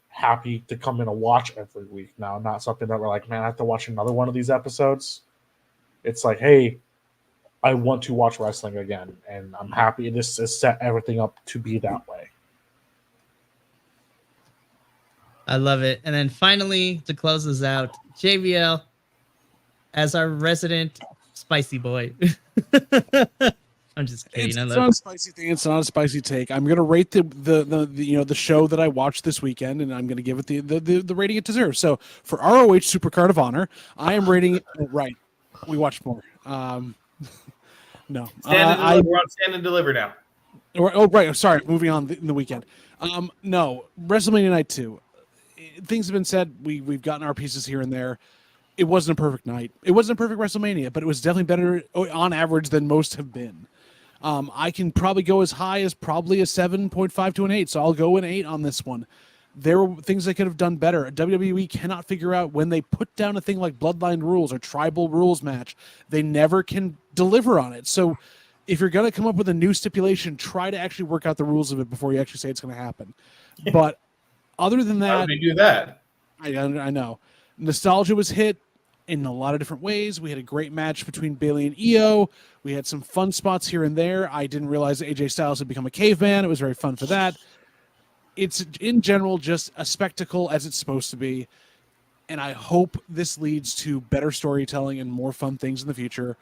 happy to come in and watch every week now. Not something that we're like, man, I have to watch another one of these episodes. It's like, hey, I want to watch wrestling again, and I'm happy this has set everything up to be that way. I love it. And then finally, to close this out, JVL, as our resident spicy boy. I'm just kidding. It's not a spicy thing. It's not a spicy take. I'm gonna rate the show that I watched this weekend, and I'm gonna give it the rating it deserves. So for ROH Supercard of Honor, I am rating it right. We watched more. No, we're on Stand and Deliver now. Oh right. Sorry. Moving on in the weekend. No, WrestleMania Night 2. Things have been said. We've gotten our pieces here and there. It wasn't a perfect night. It wasn't a perfect WrestleMania, but it was definitely better on average than most have been. I can probably go as high as probably a 7.5 to an 8, so I'll go an 8 on this one. There were things they could have done better. WWE cannot figure out when they put down a thing like Bloodline Rules or Tribal Rules match, they never can deliver on it. So if you're going to come up with a new stipulation, try to actually work out the rules of it before you actually say it's going to happen. But other than that, how would we do that? I know. Nostalgia was hit in a lot of different ways. We had a great match between Bayley and Io. We had some fun spots here and there. I didn't realize that AJ Styles had become a caveman. It was very fun for that. It's, in general, just a spectacle as it's supposed to be. And I hope this leads to better storytelling and more fun things in the future.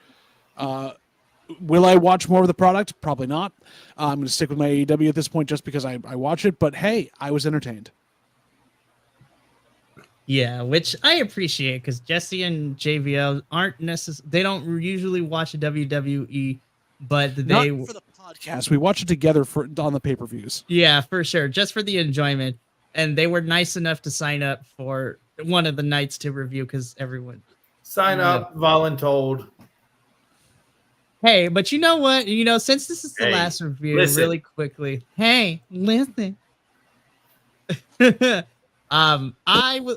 Will I watch more of the product? Probably not. I'm going to stick with my AEW at this point just because I watch it. But, hey, I was entertained. Yeah, which I appreciate because Jesse and JVL aren't necessarily, they don't usually watch WWE, but they not for the podcast. We watch it together on the pay-per-views. Yeah, for sure, just for the enjoyment. And they were nice enough to sign up for one of the nights to review because everyone sign up, voluntold. Hey, but you know what? Since this is the last review, really quickly. Hey, listen.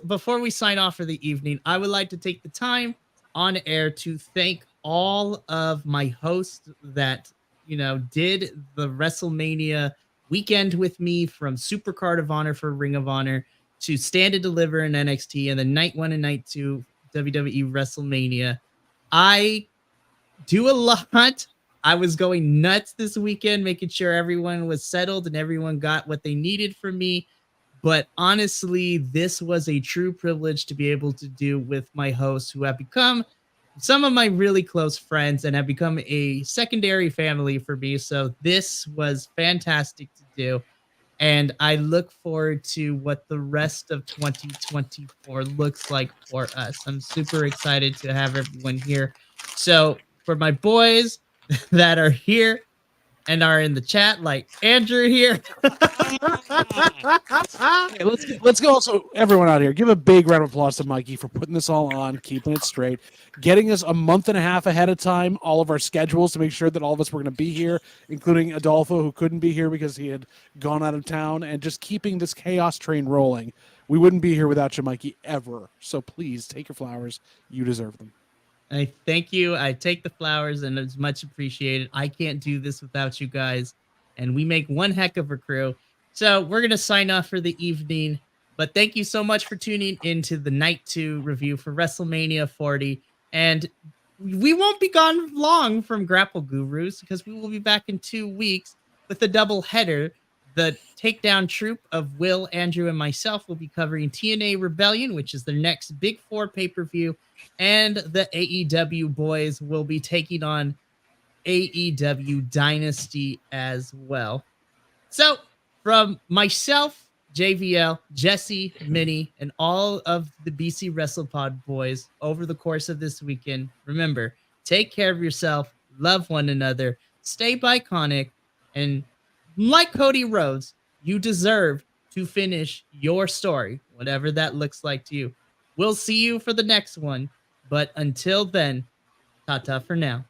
Before we sign off for the evening, I would like to take the time on air to thank all of my hosts that, did the WrestleMania weekend with me, from Supercard of Honor for Ring of Honor to Stand and Deliver in NXT, and then night 1 and night 2 WWE WrestleMania. I do a lot. I was going nuts this weekend, making sure everyone was settled and everyone got what they needed from me. But honestly, this was a true privilege to be able to do with my hosts, who have become some of my really close friends and have become a secondary family for me. So this was fantastic to do. And I look forward to what the rest of 2024 looks like for us. I'm super excited to have everyone here. So for my boys that are here, and are in the chat, like Andrew here. Hey, let's go. Also, everyone out here, give a big round of applause to Mikey for putting this all on, keeping it straight, getting us a month and a half ahead of time all of our schedules to make sure that all of us were going to be here, including Adolfo, who couldn't be here because he had gone out of town, and just keeping this chaos train rolling. We wouldn't be here without you, Mikey, ever. So please take your flowers. You deserve them. I thank you. I take the flowers, and it's much appreciated. I can't do this without you guys, and we make one heck of a crew. So we're going to sign off for the evening, but thank you so much for tuning into the Night 2 review for WrestleMania 40, and we won't be gone long from Grapple Gurus because we will be back in 2 weeks with a double header. The takedown troupe of Will, Andrew, and myself will be covering TNA Rebellion, which is the next Big 4 pay-per-view, and the AEW boys will be taking on AEW Dynasty as well. So, from myself, JVL, Jesse, Minnie, and all of the BC WrestlePod boys over the course of this weekend, remember, take care of yourself, love one another, stay Bi-Conic, and like Cody Rhodes, you deserve to finish your story, whatever that looks like to you. We'll see you for the next one, but until then, ta-ta for now.